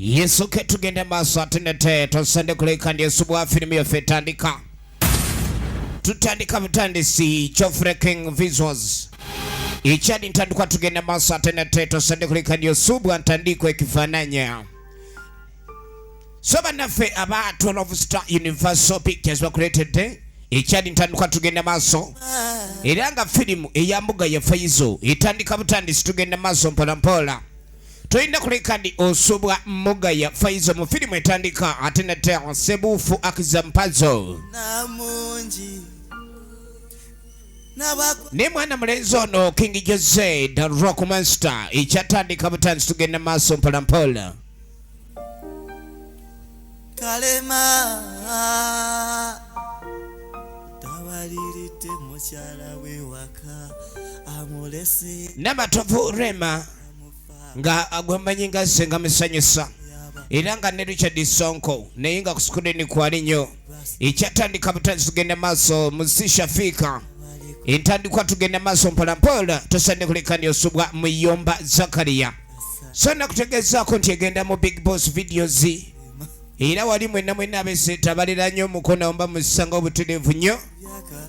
Yesu ketugende maaso atenete tosande kulekandi subwa filmu yaffe tandika. Tutandika butandisi Geoffrey King Visuals. Ichadi ntandikwa tugende maaso atenete tosande kulekandi subwa ntandiko ekifananya. Soba naffe abantu of Star Universal Pictures bakuletedde. Ichadi ntandikwa tugende maaso. Eranga filimu eyambuga ya Faizo itandika butandisi tugende maaso mpola mpola. Toyinda kulekandi osubwa mmuga ya Faizo mu filimu etandika atenete sebufu akizampazo. Ne mwana mulenzi ono King Jose the Rock Monster ikyatandika butandisi tugenda maaso mpola mpola. Kalema tawalirite mukyala we waka amulese Namatovu Rema nga agwambanyi nga senga musanyusa era nga ne Richard Sonko naye nga ku screen kwali nnyo ikyatandika butandisi tugenda maaso Musisha Fika intandikwa tugenda maaso mpola mpola tosande kulekani osubwa Muyomba Zakaria so nakutegezaako nti egenda mu Big Boss Videos era wali mwena abeseta balira nnyo mukono mba musanga obutereevu nnyo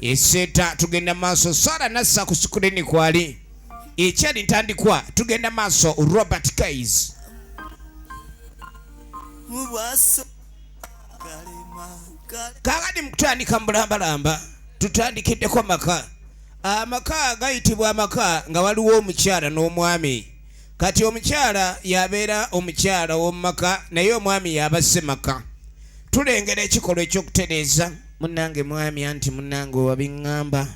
eseta tugenda maaso Sara nassa ku screen kwali ikyali ntandikwa tugenda maaso Robert Kays kakati mukutandika mbulambalamba tutandikiddeko amaka gayitibwa amaka nga waliwo omukyala n'omwami kati omukyala yabeera omukyala w'omumaka naye omwami yabase maka tulengera ekikolwa ekyokutereeza munnange mwami anti munnange wabiŋŋamba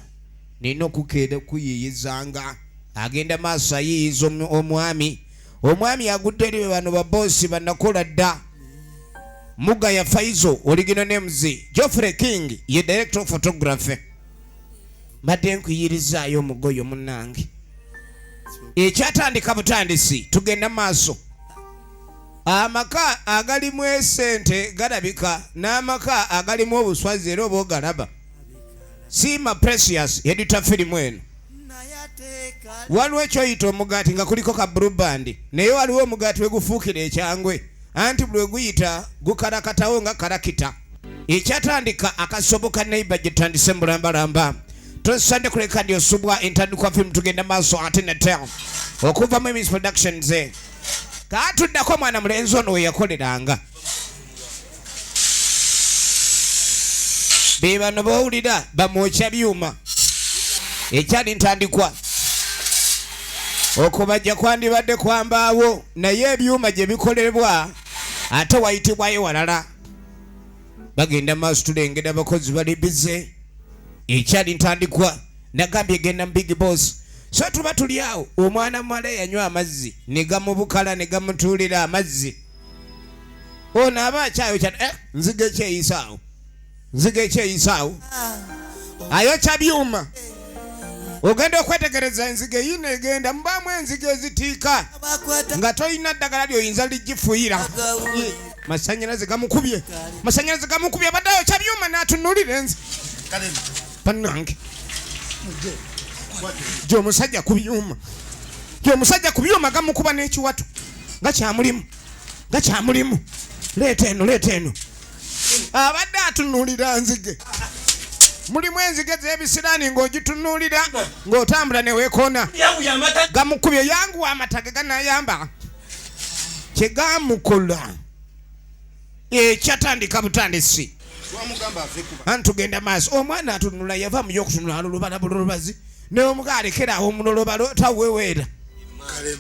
nina okukeera okuyiyizanga agenda maaso ayiyiza omwami agudde eri bano baboosi banakola dda Muga ya Faizo original names Geoffrey King ye director of photography mbadde nkuyirizayo omugoyo munnange ekyatandika butandisi tugenda maaso amaka agalimu esente galabika n'amaka agalimu obuswazi era oba ogalaba Sima Precious edita filimu eno waliwo ekyoyita omugaati nga kuliko ka blue band naye waliwo omugaati we gufuukira ekyangwe anti bwe guyita gukarakatawo nga karakita ekyatandika akasoboka neighbor gye tandise mulambalamba tosande kuleka ndi osubwa entandikwa filimu tugenda maaso ate nete okuva mu Miss Productions kaatuddako mwana mulenzi ono we yakoleranga be bano bawulira bamwokya byuma ekyali ntandikwa okubajja kwandibadde kwambaawo naye ebyuma gye bikolerebwa ate wayitibwayo walala bagenda maaso tulengera abakozi bali bize ekyali ntandikwa nagambye genda mu Big Boss so tuba tuli awo omwana muwala yanywa amazzi ne gamubukala ne gamutuulira amazzi ono aba akyayo nziga ekyeyisaawo ayokya byuma ogenda okwetegereza enzige yino egenda mubaamu enzige ezitiika nga toyina ddagala lyoyinza ligifuuyira masanyalaze gamukubye badde ayokya byuma n'atunuulira enzi bannange gy'omusajja ku byuma gamukuba n'ekiwato nga kyamulimu leeta eno abadde atunuulira nzige mulimu enzige z'ebisiraani ng'ogitunuulira ng'otambula ne weekoona gamukubye yanguwa amataga ganayamba kyegamukola ekyatandika butandisi antugenda maaso omwana atunula yava mu y'okutunula alolobala bulolobazi n'omugalekerawo omulolobalo taweweera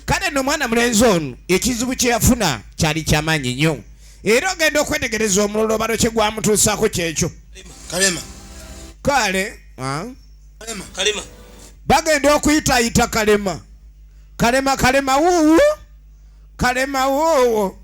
kale no mwana mulenzi ono ekizibu kye yafuna kyali kyamaanyi nnyo era ogenda okwetegereza omulolobalo kye gwamutuusaako kyekyo kale bagenda okuyitayita kalema wuuwo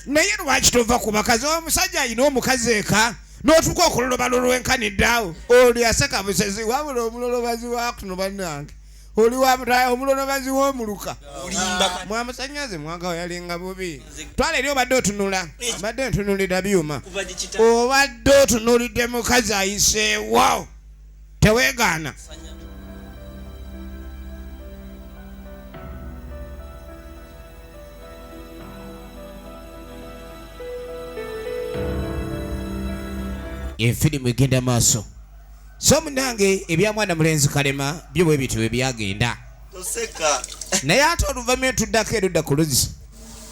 naye lwaki tova ku bakazi omusajja alina omukazi eka n'otuuka okulolobalo lwenkaniddeawo oli aseka busezi wabula omulolobazi wakuno bannange oli omulolobazi w'omuluka mwamusanyaze mwagawo yalinga bubi twala eri obadde otunula badde ntunulira byuma obadde otunulidde mukazi ayiseewo teweegaana efirimu egenda maaso. So munange ebya mwana mulenzi Kalema byo bwe bityo byagenda. Toseka. Naye ate oluvannyuma tuddako erudda ku luzzi.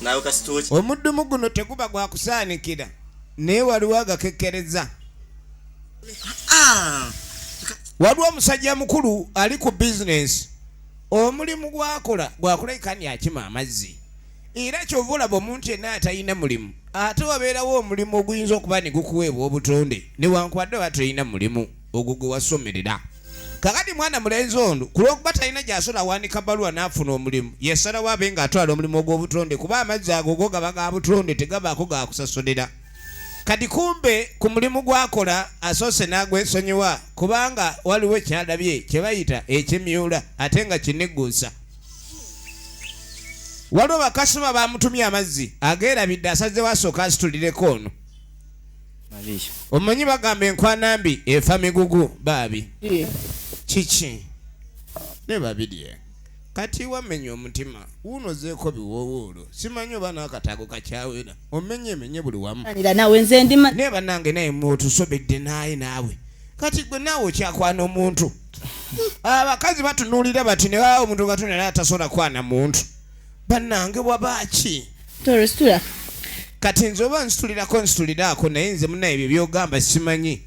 Nawe kasitoki. Omuddumu guno teguba gwa kusaanikira. Naye waliwo agakekkereza. Waliwo omusajja mukulu ali ku bizinesi. Omulimu gwakola ikani akima amazzi. Era kyova olaba omuntu yenna atalina mulimu. Ate wabeerawo omulimu oguyinza okuba ne gukuweebwa obutonde newankubadde batolina mulimu ogwo gwe wasomerera. Kakati mwana mulenzi ono kulwokuba talina gy'asobola awanika bbaluwa n'afuna omulimu yesalawo abe ng'atwala omulimu ogw'obutonde kuba amazzi ago go gaba ga butonde tegabaako gakusasulira. Kati kumbe ku mulimu gwakola asoose n'agwesonyiwa kubanga waliwo ekyalabye kye bayita ekyemyula ate nga kinegguusa. Waliwo bakasitoma bamutumye amazzi ageerabidde asazewo asooka asitulireko ono. Omanyi bagamba enkwanambi efa migugu baabi. Kiki? Ne babiri. Kati wamenya omutima wunozeeko biwoowolo simanyi oba n'akataago kakyawera omenye buli wamu. Ne bannange naye mutusobedde naye naawe kati gwe naawe okyakwana omuntu. Abakazi batunuulira bati ne waawo omuntu Katonda naye atasobola kwana muntu. Bannange wabaaki? Torestula. Kati nze oba nsituliraako naye nze munnaye ebyo byogamba simanyi.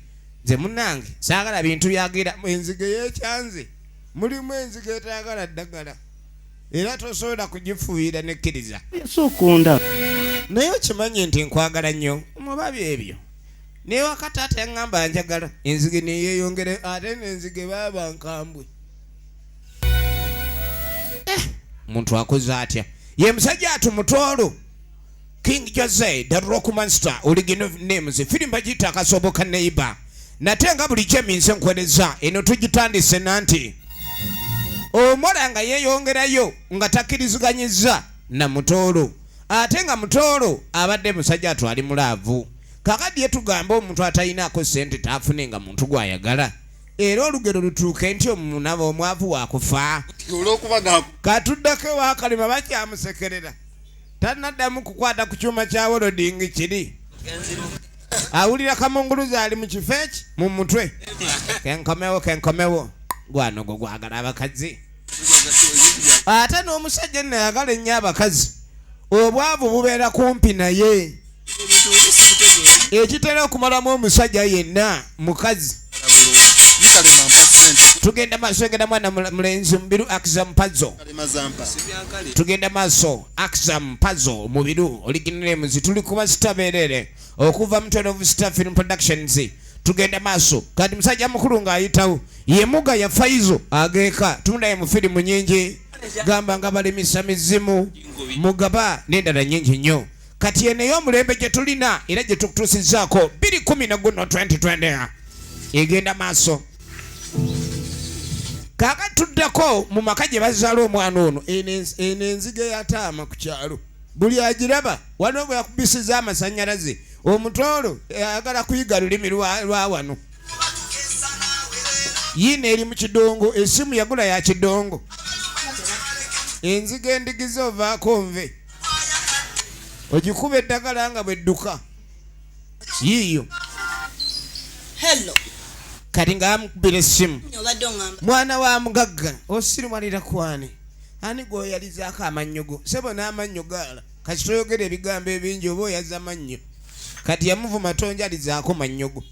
Nze munnange saagala bintu byagera enzige yeekyanze. Mulimu enzige etaagala ddagala. Era tosobola kugifuuyira nekkiriza. Sokunda. Naye okimanyi nti nkwagala nnyo mubabi ebyo. Naye wakati ate yaŋŋamba njagala enzige neyeeyongere ate n'enzige baaba nkambwe. Muntu akoze atya? Ye musajja atumutoolo. King Jose, the Rockman star, original names, firimba jita akasoboka neighbor. Natenga buli kyeminse nkwereza eno tugitandise nanti. Omwana nga yeeyongerayo nga takkiriziganyizza na mutoolo. Ate nga mutoolo abadde musajja atwali mulaavu. Kakati tugamba omuntu atayinaako ssente taafunenga muntu gw'ayagala. Era olugero lutuuke nti omunaba omwavu waakufa. Katuddako ewa Kalema bakyamusekerera. Tanaddamu kukwata ku kyuma kya wolodingi kiri. Awulira kamunguluza ali mu kifo eki mu mutwe. Kenkomewo. Gwano gwo gwagala abakazi. Ate n'omusajja nayagala ennyo abakazi. Obwavu bubeera kumpi naye. Ekitera okumalamu omusajja yenna mukazi. Tugenda maaso egenda mwana mulenzi mubiru Axam Puzzle. Tugenda maaso Axam Puzzle mubiru original names tuli kuba sitaberere okuva mu 12 Star Film Productions. Tugenda maaso kati musajja mukulu ng'ayitawo ye muga ya Faizo ageeka tundaye mu firimu nyingi gamba nga balimisa mizimu mugaba n'endala nyingi nnyo. Kati eneyo omulembe gye tulina era gye tukutuusizzaako 2020 egenda maaso. Kaka tuddako mu maka gye bazaala omwana ono eno enzige yataama ku kyalo. Buli agiraba waliwo bwe yakubisiza amasannyalaze omutoolo ayagala kuyiga lulimi lwa wano. Yiino eri mu kidongo esimu yagula ya kidongo. Enzige endigize ovaako nve ogikuba eddagala nga bwedduka yiiyo. Hello. Kati nga amukubira essimu. Mwana wa mugagga osirimalira kwani ani gwoyalizaako amannyo go sebo n'amannyo gaala kati toyogera ebigambo ebingi oba oyaza amannyo kati yamuvuma tonjalizaako mannyo go.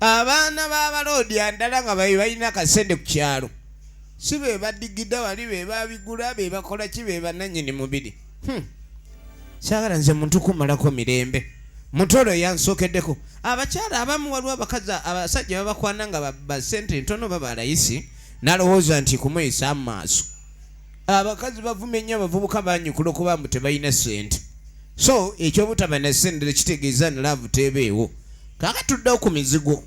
Abaana b'abaloodi andala nga balina akasente ku kyalo si be badigidda wali be babigula be bakola ki be bannannyini mubiri. Saagala nze muntu kumalako mirembe. Mutoolo yansookeddeko abakyala abamu waliwo abakazi abasajja babakwana nga basente ntono baba layisi n'alowooza nti kumuyisa mu maaso. Abakazi bavuma ennyo abavubuka banyukula okuba mbu tebalina ssente. So ekyobutaba na ssente kitegeeza ni laavu tebeewo. Kaaka tuddewo ku mizigo.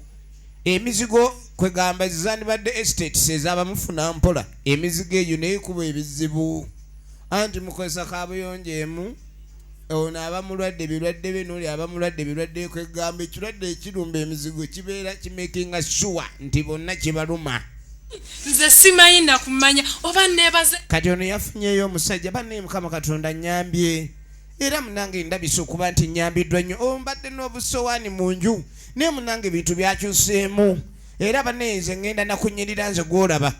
Emizigo kwegamba zandibadde estates ez'abamufuna mpola. Emizigo egyo neekuba ebizibu. Anti mukozesa kaabuyonjo emu ono abamulwadde birwadde be n'oli abamulwadde birwadde kwegamba ekirwadde ekirumba emizigo kibeera kimakinga sure nti bonna kibaluma. Nze simanyi nakumanya oba neebaze. Kati ono yafunyeyo omusajja banne Mukama Katonda nnyambye era munange ndabise okuba nti nyambiddwa nnyo mbadde n'obusowaani mu nju naye munange ebintu byakyuseemu era banenze ngenda nakunyirira nze gwolaba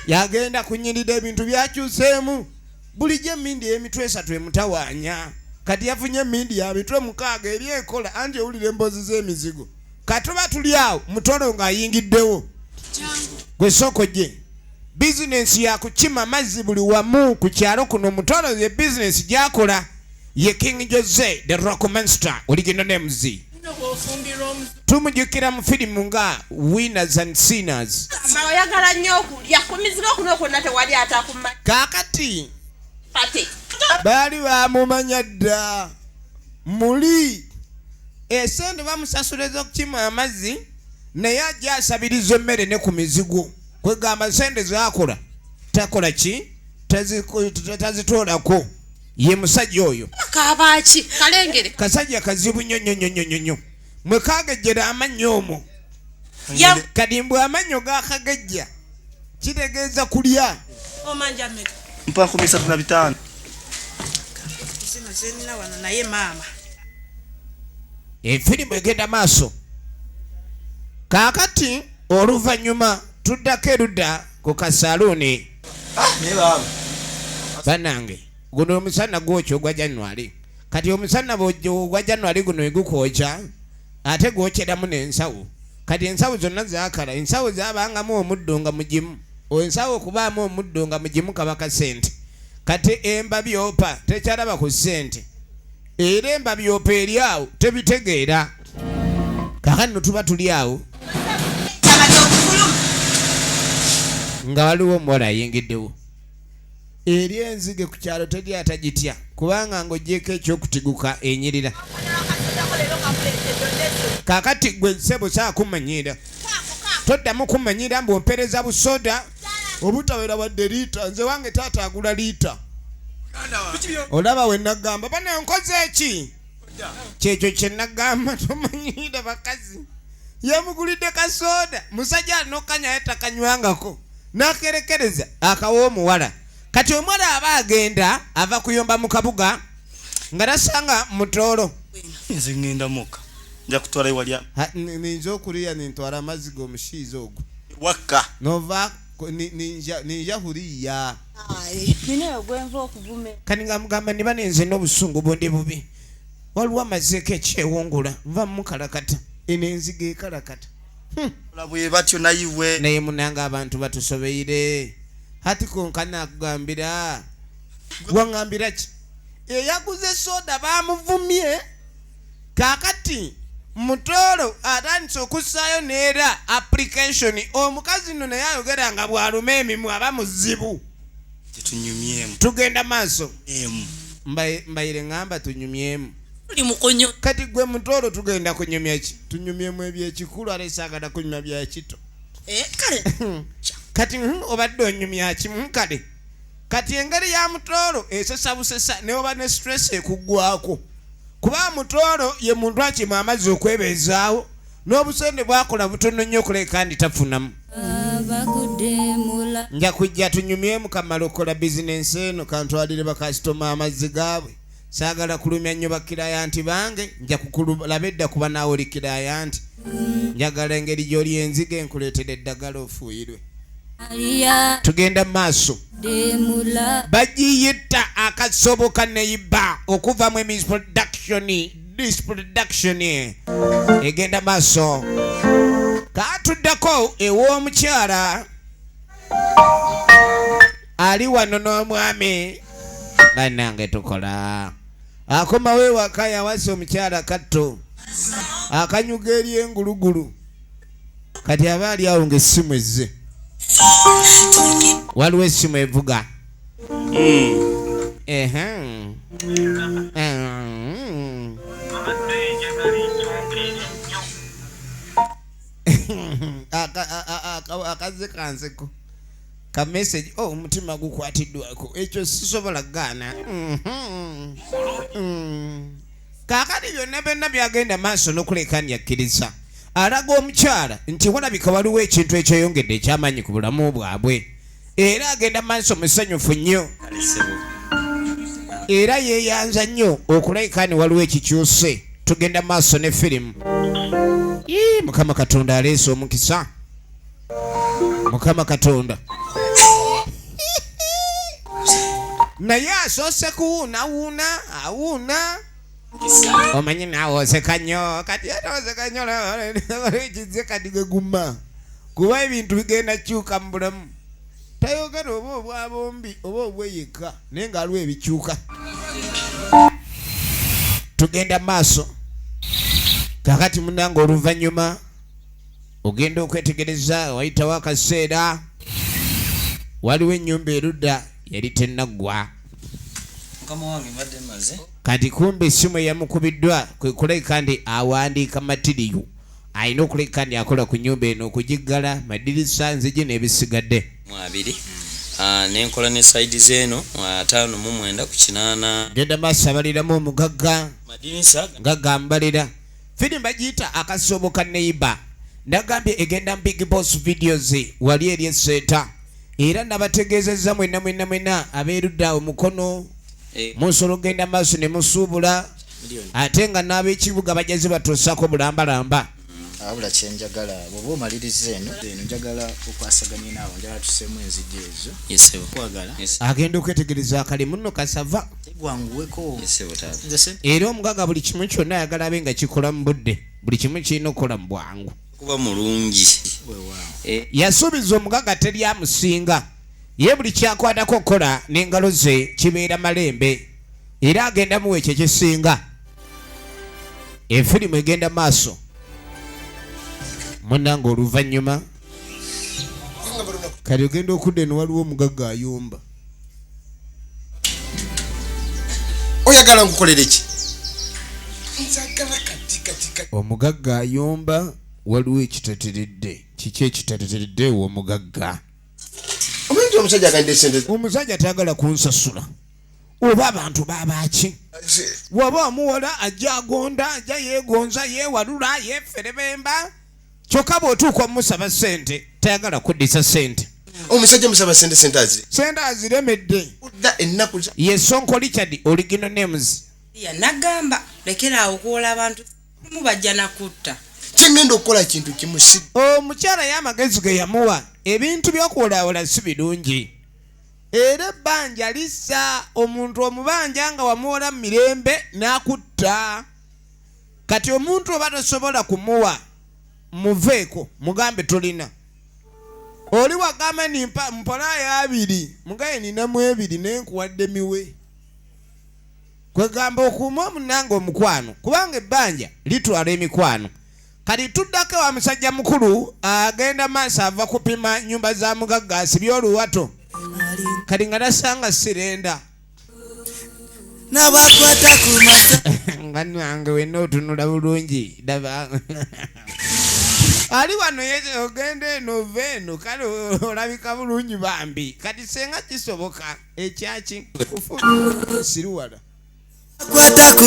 yagenda kunyirira ebintu byakyuseemu bulijjo emindi emitwe 3 emutawaanya kati yafunye emindi ya mitwe 6 ebyekola anje owulira emboozi z'emizigo katuba tuli awo mutolo ng'ayingiddewo gwe soko gye bizinensi yakukima mazzi buli wamu ku kyalo kuno mutolo ye bizinensi gyakola ye King Jose the Rockmaster original names tumujukira mu filimu nga Winners and Sinners oyagala nnyo okulya ku mizigo kuno kwonna tewali atakumanya kaakati ate baali bamumanya dda muli esente bamusasuliza okukima amazzi naye ajja asabiriza emmere ne ku mizigo kwegamba sente zakola takola ki tazitoolako ye musajja oyo kabaki kalengere kasajja kazibu nnyo mwe kagejjera amannyo omwo kadi mbwe amannyo gakagejja kitegeeza kulya omanja mmeka Mpa 35. zino zenina wano naye maama efirimu egenda maaso kaakati oluvannyuma tuddako erudda ku kasaluuni Ne baba. bannange guno omusana gwokya ogwa January kati omusana ogwa January guno egukwokya ate gwokyeramu n'ensawo kati ensawo zonna zaakala ensawo zabangamu omuddo nga mugimu ensawo okubaamu omuddo nga mugimu kabaka sente kati emba byopa tekyalaba ku ssente era emba byopa eri awo tebitegeera kakati no tuba tuli awo nga waliwo omuwala ayingiddewo eri enzige ku kyalo teri atagitya kubanga ng'ogyeko ekyokutiguka enyirira kakati gwe ssebo saakumanyira toddamu kumanyira mbwompereza busoda obutawera wadde liita nze wange taata agula liita olaba we nagamba bane nkoze eki kyekyo kye nagamba tomanyira bakazi yamugulidde kasoda musajja alinokkanya yatakanywangako nakerekereza akawa omuwala kati omuwala aba agenda ava kuyomba mu kabuga nga tasanga mutoolo Nze ngenda muka. Nja kutwala ewali ninza okuliya nintwala amazzi g'omushiizi ogwo waka. nova ninja huliya ninayo gwenva okuvume kani nga mugamba niba nenze n'obusungu bundi bubi waliwo amazeeko ekyewungula nva mukalakata eno enziga ekalakata Olabwe batyo nayiwe. naye munanga abantu batusobeire hati konkana akugambira wangambira ki eyaguze soda bamuvumye kakati mutoolo atandise okussaayo neera application omukazi nno naye ayogera nga bwaluma emimu aba muzibu Tetunyumyemu. tugenda maaso Emu. mbayire ngamba tunyumyemu tuli mukonyo kati gwe mutoolo tugenda kunyumya ki tunyumyemu ebyekikulu ate saagala kunyumya byakito kale kati obadde onyumya kimu kale kati engeri ya mutoolo esesa busesa ne oba ne stress ekuggwako kuba mutoolo ye muntu akima amazzi okwebeezaawo n'obusende bwakola butono nnyo okuleka ndi tafunamu nja kujja tunyumyemu kamala okola bizinensi eno kantwalire bakasitoma amazzi gaabwe saagala kulumya nnyo bakirayanti bange nja kukulaba edda kuba naawe oli kirayanti njagala engeri gy'oli enzige nkuleetera eddagala ofuuyirwe tugenda mu maaso bagiyita akasoboka neyiba okuva mu production egenda maaso katuddako ew'omukyala ali wano n'omwami bannange tukola akomawo ewaka yawasa omukyala katto akanyuga eri engulugulu kati aba ali awo ng'essimu ezze waliwo essimu evuga akaze kanseko ka message omutima gukwatiddwako ekyo sisobola gaana kaakati byonna byonna byagenda maaso n'okulekani akkiriza alaga omukyala nti walabika waliwo ekintu ekyeyongedde ekyamanyi ku bulamu bwabwe era agenda maaso musanyufu nnyo era yeeyanza nnyo okulabika ni waliwo ekikyuse. Tugenda maaso ne firimu. Mukama Katonda aleese omukisa. Mukama Katonda naye asoose kuwuunawuuna awuuna. Omanyi naawe oseka nnyo kati ate oseka nnyo ekize kati geguma kuba ebintu bigenda kyuka mu bulamu. Tayogera oba obwabombi oba obweyeka naye nga aliwo ebikyuka. Tugenda maaso kakati munange oluvannyuma ogenda okwetegereza wayitawo akaseera waliwo ennyumba erudda yali tennaggwa. Kati kumbe essimu eyamukubiddwa kwe kulabika ndi awandiika matiriyo alina okulabika ndi akola ku nnyumba eno okugiggala madirisa nzigi n'ebisigadde. Mwabiri nenkola ne saidi zeno 5 ku 8. Genda maaso abaliramu omugagga madirisa nga gambalira. Firi mbagiyita akasobo ka neighbor. Nagambye egenda Big Boss videos wali eri esseeta. Era nabategeezezza mwena abeerudda omukono munsolo genda maaso ne musuubula ate nga n'ab'ekibuga bajjaze batuusaako bulambalamba. Abula kyenjagala bwoba omaliriza eno njagala okwasaganya naawe njagala tuseemu enzigi ezo. Yesebo kwagala agenda okwetegereza akali muno kasava tegwanguweko. yesebo taata era omugaga buli kimu kyonna ayagala abe nga kikola mu budde. Buli kimu kirina okukola mu bwangu. kuba mulungi. Yasuubiza omugaga teri amusinga ye buli kyakwatako okukola n'engalo ze kibeera malembe era agenda muwa ekyo kisinga. Efirimu egenda maaso munange oluvannyuma kati ogenda okudda eno waliwo omugagga ayomba. Oyagala nkukolere ki? Omugagga ayomba waliwo ekitateredde. Kiki ekitateredde omugagga? Omuntu omusajja agande sente. Omusajja tayagala kunsasula oba abantu babaki waba omuwola ajja agonda ajja yeegonza yeewalula yeeferebemba kyokka bw'otuuka omusaba sente tayagala kuddisa sente. Omusajja musaba sente azire. Sente aziremedde. Udda ennaku ye Sonko Richard original names. Nagamba lekeraawo okuwola abantu mubajja nakutta. kyengenda okukola kintu kimusi. Omukyala y'amagezi ge yamuwa ebintu by'okuwolawola si birungi. Era ebbanja lissa omuntu omubanja nga wamuwola mu mirembe n'akutta. Kati omuntu oba tosobola kumuwa muveeko mugambe tolina. Oli wagamba ni mpolayo 2 mugaye ninamu 2 nenkuwadde miwe. Kwegamba okuuma omunange omukwano kubanga ebbanja litwala emikwano. Kati tuddako wa musajja mukulu agenda maaso ava kupima nyumba za mugagga asibye oluwato. Kati nga tasanga sirenda. N'abakwata ku masa nga nange wenna otunula bulungi daba. Ali wano yeze ogende eno veno kale olabika bulungi bambi. Kati senga kisoboka ekyaki kufu siruwala. kwata ku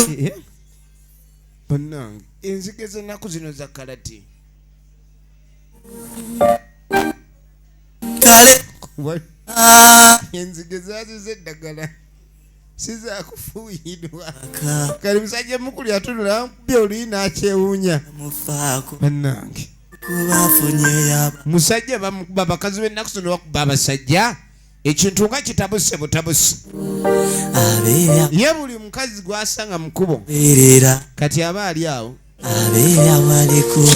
Bannange enzige z'ennaku zino za kalati. kale Enzige zazize eddagala sizakufuuyirwa. Kali musajja mukulu yatunula bye oli n'akyewuunya. mufaako Bannange kubafunye yaba musajja bamukuba bakazi b'ennaku zino bakuba abasajja ekintu nga kitabuse butabuse. abeera ye buli mukazi gwasanga mukubo beerera kati aba ali awo. abeera waliku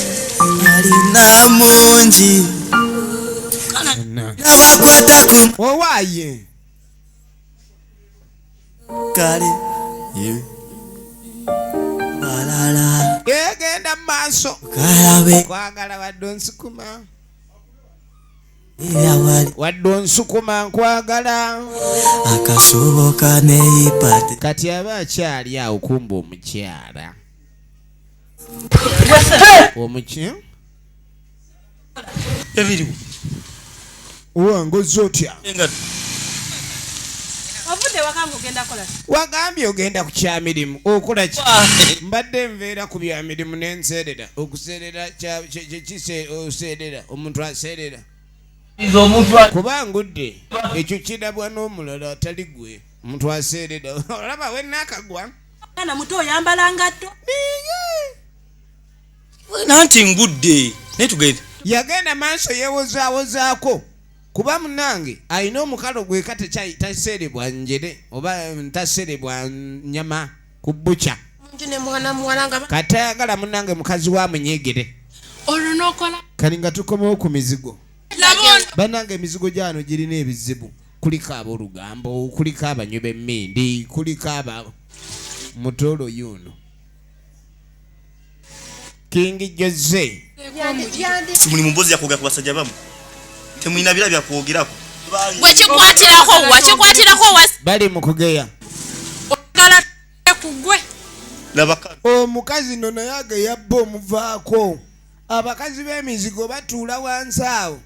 alina mungi n'abakwata ku Owaaye kale balala egenda mu maaso kalabe kwagala wadde onsukuma era wali wadde onsukuma nkwagala. akasoboka neipate Kati aba akyali awo kumba omukyala ebiriwo. owange ozze otya? Enga Ovudde wakangu ogenda kola. Wagambye ogenda ku kyamirimu okola ki? Mbadde nveera ku byamirimu n'enseerera. Okuseerera kise oseerera omuntu aseerera kubanga udde ekyo kirabwa n'omulala atali gwe Omuntu aseeredde olaba we nakagwa. Mwana muto oyambala ngatto. Nanti ngudde. Ne tugende. Yagenda maaso yeewozaawozaako. Kuba munange alina omukalo gwe kate taseerebwa njere oba taseerebwa nyama ku bbuca. Njine mwana nga Kati ayagala munange mukazi wa munyegere. olunokola. Kali nga tukomawo ku mizigo. Labona. Bannange emizigo gyano girina ebizibu. Kuliko ab'olugambo, kuliko abanywi b'emmindi, kuliko aba Mutolo yuno. King Jose. Simuli mumbozi ya kuoga kubasajja bamu. Temwina bila bya kuogerako. Wakikwatirako Bali mu kugeya. ogala kugwe. Labaka. Omukazi nno naye ageyabba omuvaako. Abakazi b'emizigo batuula wansi awo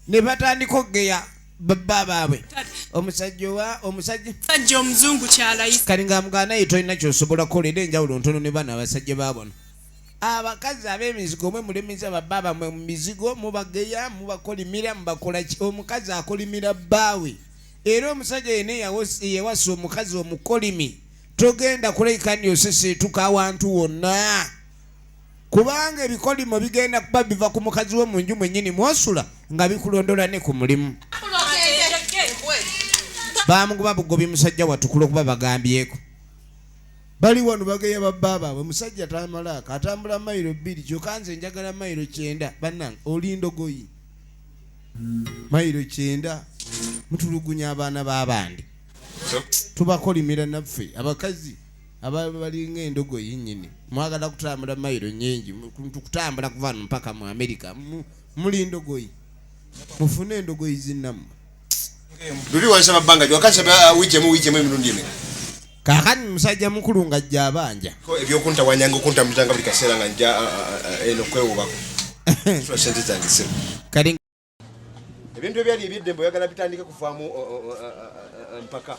ne batandika okugeya baba baabwe. Omusajja omuzungu kyalayisa. kali nga muganda ye tolina ky'osobola kukolera enjawulo ntono ne bano abasajja baabona. Abakazi ab'emizigo mwe mulemiza bababa mwe mu mizigo mubageya mubakolimira mubakola ki. Omukazi akolimira bbaawe era omusajja yene yewasa omukazi omukolimi togenda kulabika nti oseseetuka awantu wonna kubanga ebikolimo bigenda kuba biva ku mukazi we mu nju mwennyini mwosula nga bikulondola ne ku mulimu. Baamugoba bugobi musajja watukula okuba bagambyeko. Bali wano bageya babbaabwe musajja tamalako atambula mayiro 2 kyokka nze njagala mayiro 9 bannange olindogoyi mayiro 9 mutulugunya abaana b'abandi tubakolimira naffe abakazi abalinga endogoyi nnyini mwagala kutambula mayiro nnyingi tukutambula kuva wano mpaka mu America muli endogoyi mufune endogoyi zinnammwe. Luli wansaba bbanga wakasaba wikyemu emirundi emeka. Kakani musajja mukulu ng'ajja abanja. Ebyokuntawanyanga okuntamuliranga buli kaseera nga nja eno kwewubako. Sente zange sebo. Kali ebintu ebyali eby'eddembe oyagala bitandike kuvaamu mpaka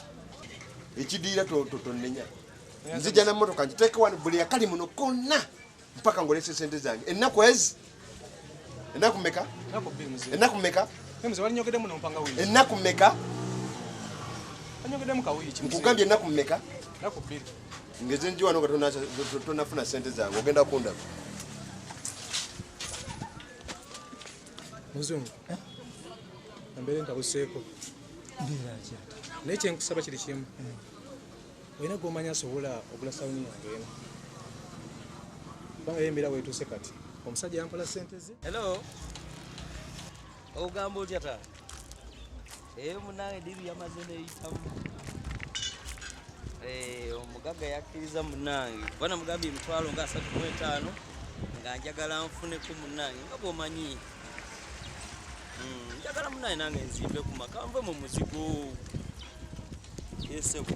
ekidiira tonnenya. Nzija na mmotoka ngiteeke wano buli yakali muno konna mpaka ngolese sente zange. Ennaku ezi ennaku mmeka? Ennaku mmeka? Ennaku mmeka? Nkugambye ennaku mmeka? Ngeze nji wano nga tonafuna sente zange ogenda kundaba. Muzungu. Ambere ntabuseeko. Naye kyenkusaba kiri kimu. Olina gw'omanya asobola ogula sawuni yange eno. Kubanga yembera weetuuse kati. Omusajja yampola sente ze. Hello. Ogamba otya ta? Munange diri yamaze neyitamu. Omugaga yakkiriza munange. Bwana mugambye emitwalo nga 35 nga njagala nfuneko munange nga bw'omanyi. Njagala munange nange nzimbe ku maka nve mu muzigo. Yesebo.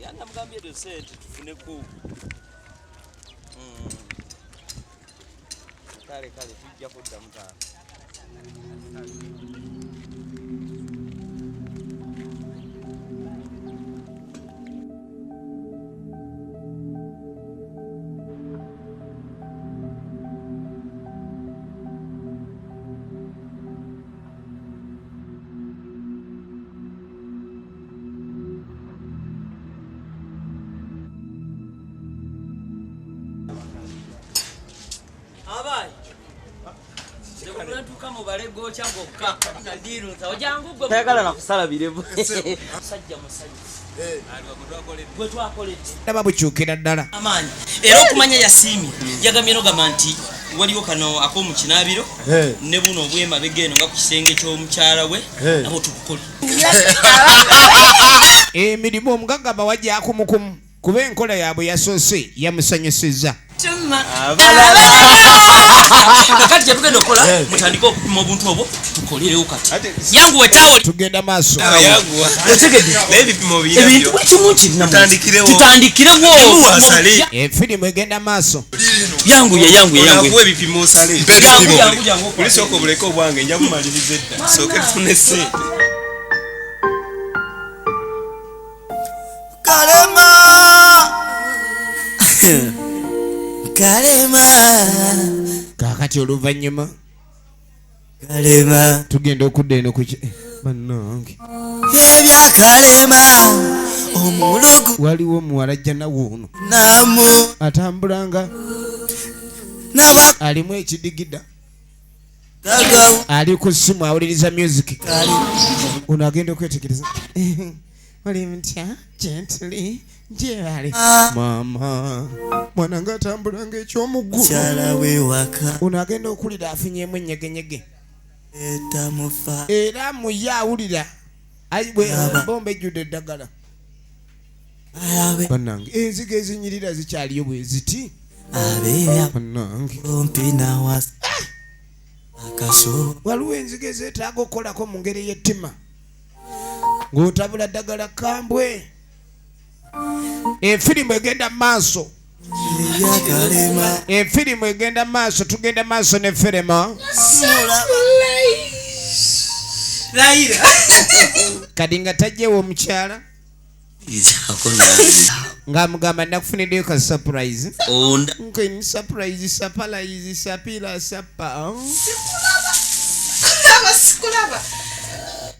Yanda mugambye ezo sente tufuneko. Kale tujja kudda mutaala. Abai. Sekunatuka mubale gocha gokka. Nadiru tajangu gwe. Tayagala nakusala birevu. Musajja. Gwe twakolete. Ndaba bukyukira ddala. Amaanyi. Era okumanya yasiimi. Yagamye no gamanti waliwo kano ak'omu kinaabiro. Ne buno obwema begeno nga ku kisenge ky'omukyala we. Nabo tukukola. Emirimu omugagga bawajja akumukumu kuba enkola yaabwe yasoose yamusanyusizza. Kakati kyetugenda okukola mutandika okupima obuntu obwo tukolerewo kati. Yangu wetaawo tugenda maaso. ebintu bwekimu kirinamu tutandikirewo. Efirimu egenda maaso. Yangu ebipimo osale. Kulisooka obuleke obwange nja bumaliriza edda. Sooke tufune ssente. Kalema Kakati oluvannyuma Kalema tugenda okudda eno ku bannange ebyakalema omulogo waliwo omuwala ajja nawo ono namu atambulanga naba alimu ekidigida gagawo ali ku ssimu awuliriza music kali ono agenda okwetegereza oli mutya gently gyebali mama mwanange atambulanga ekyomuggulu kyala we waka ono agenda okulira afunyemu enyegenyege etamufa era muye awulira bomba ejjudde eddagala alabe bannange enzige ezinyirira zikyaliyo bwe ziti abeera bannange kumpi nawasa akasubo waliwo enzige ezeetaaga okukolako mu ngeri y'ettima ng'otabula ddagala kambwe efirimu egenda maaso ebyakalema efirimu egenda maaso tugenda maaso ne ferema layira kadi nga tajjewo omukyala izako nange ng'amugamba nakufuniddeyo ka surprise onda nkeni surprise sapalayizi sapira sapa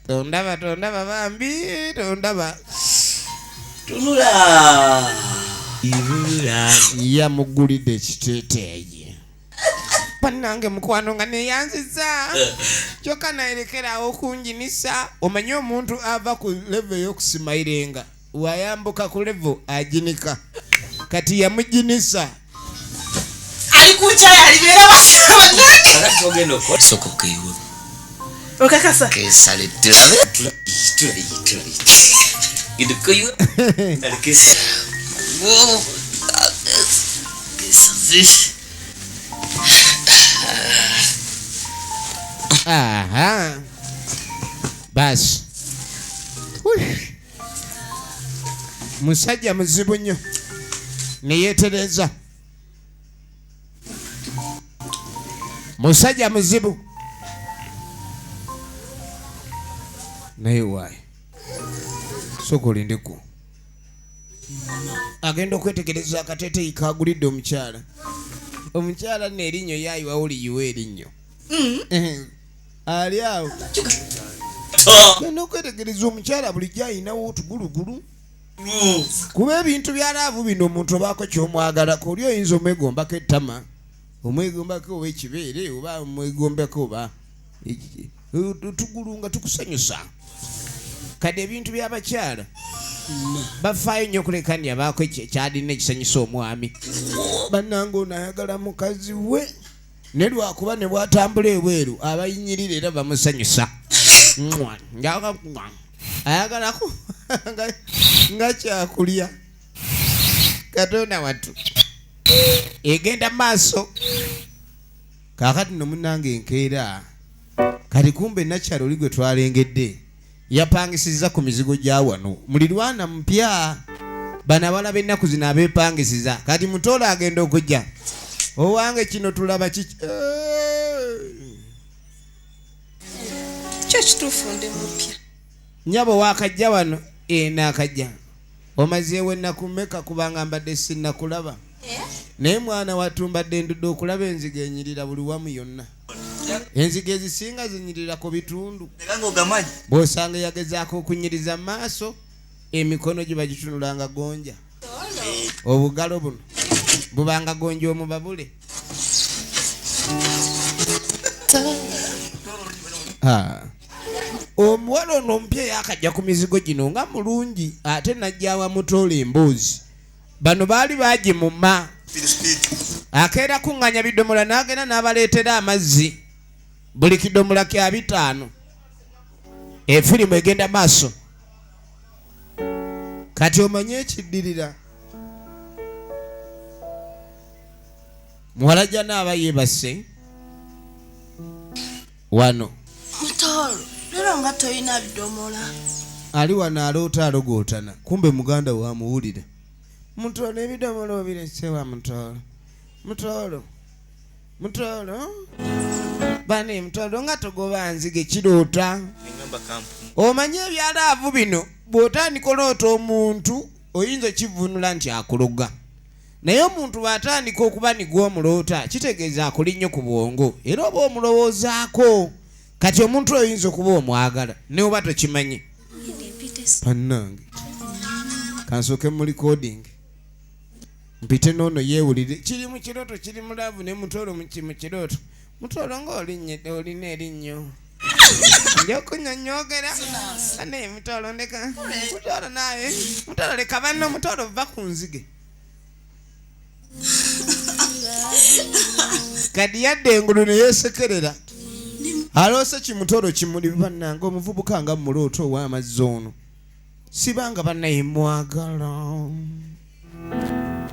tondaba bambi tondaba tunula ibula yamugulidde ekiteeteeyi bannange mukwano nga neyanziza kyokka nayerekerawo okunjinisa omanye omuntu ava ku levo ey'okusimayirenga wayambuka ku levo aginika kati yamujinisa ali kukyala alibeera bannange ogenda okosokoka iwe okakasa kesale tulabe gidukoyo alikesa wo kesazish aha basi musajja muzibu nnyo neyeetereza musajja muzibu naye waayi soka olindeko agenda okwetegereza akateeteeyi kagulidde omukyala neerinnyo yayiwa oliyiwa erinnyo ali awo genda okwetegereza omukyala bulijjo ayinawo otugulugulu kuba ebintu byalaavu bino omuntu obaako kyomwagalako oli oyinza omwegombako ettama omwegombako oba ekibeere oba omwegombako oba tugulu nga tukusanyusa kade ebintu byabakyala bafaayo nnyo okulekani abaako ekyalina ekisanyusa omwami bannange ono ayagala mukazi we ne lwakuba ne bwatambula ebweru abayinyirira era bamusanyusa ayagalako nga kyakulya katonda wattu egenda maaso kakati nomunange enkeera kati kumbe nakyalo oli gwe twalengedde yapangisiza ku mizigo gya wano mulirwana mpya bana balaba ennaku zino abeepangisiza kati mutola agenda okujja owange kino tulaba kiki kyo kituufu ndi mupya nyabo wakajja wano naakajja omazeewo ennaku mmeka kubanga mbadde sinnakulaba naye mwana wattu mbadde ndudde okulaba enzige enyirira buli wamu yonna enzige ezisinga zinyirira ku bitundu bw'osanga yagezaako okunyiriza maaso emikono gye bagitunulanga gonja obugalo buno bubanga gonja omubabule omuwala ono omupya yakajja ku mizigo gino nga mulungi ate najja wamutoola emboozi bano baali bagimuma akeera kuŋŋanya bidomola n'agenda n'abaleetera amazzi buli kidomola kya 5 efirimu egenda maaso kati omanye ekiddirira muwala jja naaba yeebase wano mutoolo lero nga toyina bidomola ali wano aloota alogootana kumbe muganda wamuwulira mutoolo ebidomola obiresewa mutoolo bane mutoolo nga togoba nzige kiroota omanye ebyalaavu bino bw'otandika oloota omuntu oyinza okivunula nti akuloga naye omuntu bw'atandika okuba nigwa omuloota kitegeeza akuli nnyo ku bwongo era oba omulowoozaako kati omuntu oyinza okuba omwagala ne oba tokimanyi bannange kansooke mu recording mpite noono yeewulire kiri mu kirooto kiri mu laavu ne mutoolo mu kirooto mutoolo ng'olina erinnyo nja okunyonyogera ane mutoolo ndeka mutoolo naye mutoolo leka banno mutoolo va ku nzige kadi yadde engulu ne yeesekerera aloose kimutoolo kimuli bannange omuvubuka nga mulooto ow'amazzi ono sibanga bannaye mwagala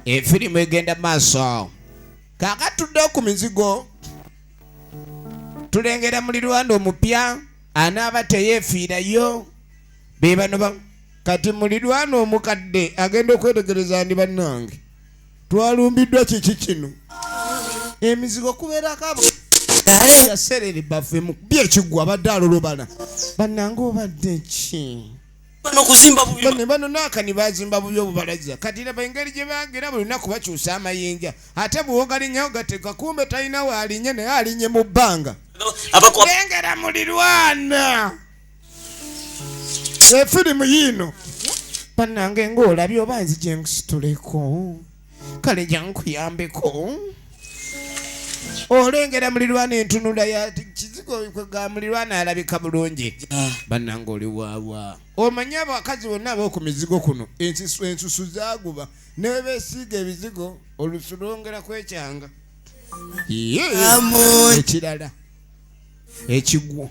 efirimu egenda maaso kakatuddeho ku mizigo tulengera mulirwana omupya anaaba teyeefiirayo be bano kati mulirwana omukadde agenda okwetegereza ndi bannange twalumbiddwa kiki kino emizigo kubeerako abo yaserere bafe mu byekigwa abadde alolobana bannange obadde ki bano nakani bazimba bubi obubalaza kati laba engeri gye bagera buli lunaku bakyusa amayinja ate bwogalinyawo gateeka kumbe talina waalinye naye alinye mu bbanga lengera mulirwana efirimu yiino bannange ng'olabye oba nzije nkusituleko kale jankuyambeko olengera mulirwana entunula ya kizigo ga mulirwana alabika bulungi bannange oli waabwa omanyi abakazi bonna ab'oku mizigo kuno ensusu zaguba ne beesiiga ebizigo olusu lwongera kwekyanga ekirala ekigwo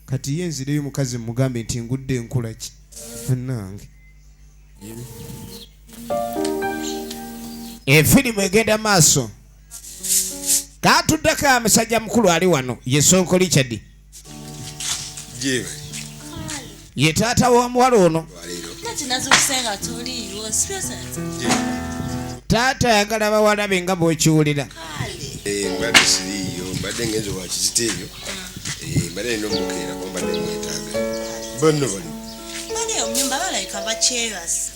kati ye nzireyo mukazi mugambe nti ngudde enkula ki bannange efirimu egenda maaso katuddeko amusajja mukulu ali wano ye Sonko Richard ye taata w'omuwala ono taata ayagala bawala be nga bw'okiwulira mbadde siriiyo mbadde ngenza wakizita ebyo mbadde nina omukeera mbadde mwetaaga banno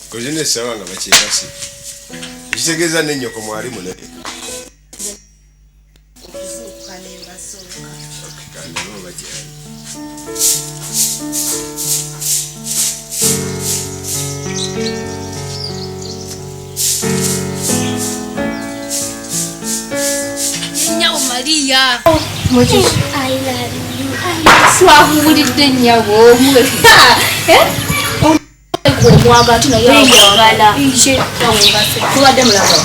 koze nesawa nga bakyebase ekitegeeza nennyoko mwali munene Maria, I love you. Swahulidde nnyabo omweka omwaga tunayagala tubadde mulaba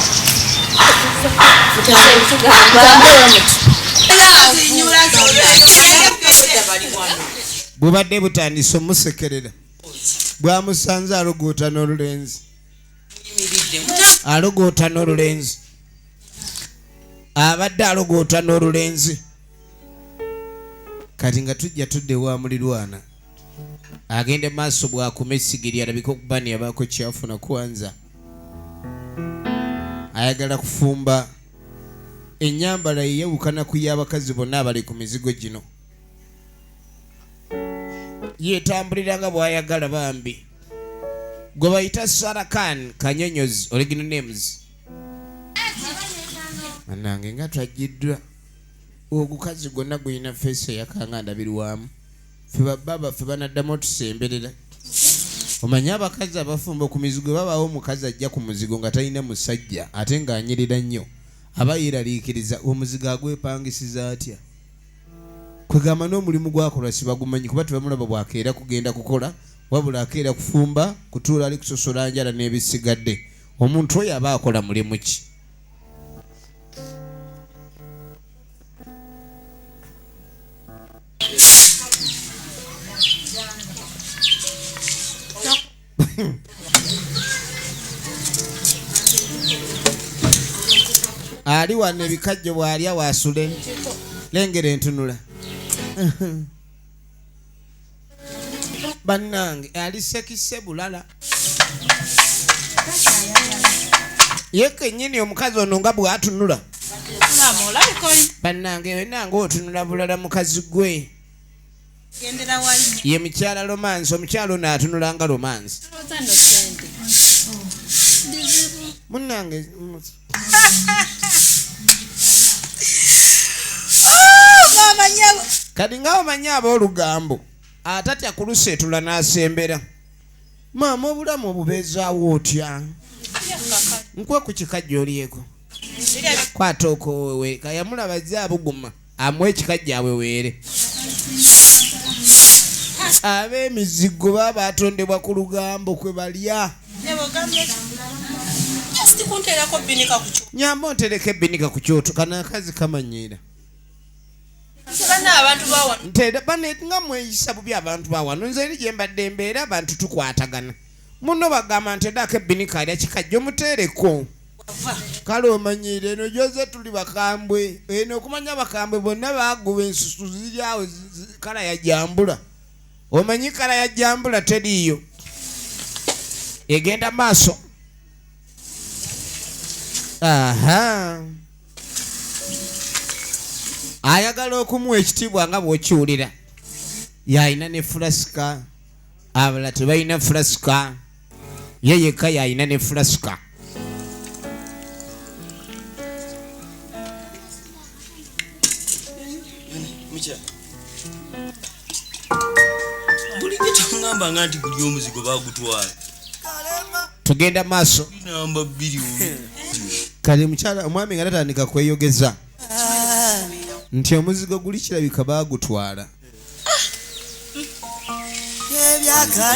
bubadde butandise omusekerera bwamusanze alogoota n'olulenzi abadde alogoota n'olulenzi kati nga tujja tudde wa mulirwana agende maaso bwakuma essigiri alabika okuba niyabaako kyafuna kwanza ayagala kufumba ennyambala yeyawukana ku y'abakazi bonna abali ku mizigo gino yeetambulira nga bw'ayagala bambi gwe bayita Sarakan Kanyonyozi original names anange nga twajiddwa ogukazi gwonna gulina feesi eyakanga ndabirwamu ffe bababa ffe banaddamu otusemberera omanyi abakazi abafumba ku mizigo babaawo omukazi ajja ku muzigo nga talina musajja ate ng'anyirira nnyo aba yeeraliikiriza omuzigo agwepangisiza atya kwegamba n'omulimu gwakolwa sibagumanyi kuba tebamulaba bwakeera kugenda kukola wabula akeera kufumba kutuula ali kusosola njala n'ebisigadde omuntu oyo aba akola mulimu ki ali wano ebikajjo bw'alya waasule lengera entunula bannange ali sekise bulala ye kennyini omukazi ono nga bw'atunula bannange wenanga otunula bulala mukazi gwe ye mukyala romansi omukyala ono atunula nga romansi munnange kati nga omanyi ab'olugambo atatya kuluseetula n'asembera maama obulamu obubeezaawo otya nkwe ku kikajja olyeko kwata okowewe kayamulaba zze abuguma amuwa ekikajja aweweere ab'emizigo baba batondebwa ku lugambo kwe balya nyamba ontereko ebbinika ku kyoto kana akazi kamanyiira nga mweyisa bubi abantu bawano nze eri gye mbadde mbeera abantu tukwatagana muno bagamba nti eddaako ebbinika alya kikajja omuteereko kale omanyiire eno gyoze tuli bakambwe eno okumanya bakambwe bonna baguba ensusu ziryawo kala ya jambula omanyi kala ya jambula teriiyo egenda maaso aha ayagala okumuwa ekitiibwa nga bw'okiwulira yalina ne fulasika abalala tebalina fulasika ye yekka yalina ne fulasika bulijjo tongambanga nti guli omuzigo bagutwala tugenda maaso namba 2 kale mukyala omwami nga tatandika kweyogeza nti omuzigo guli kirabika bagutwala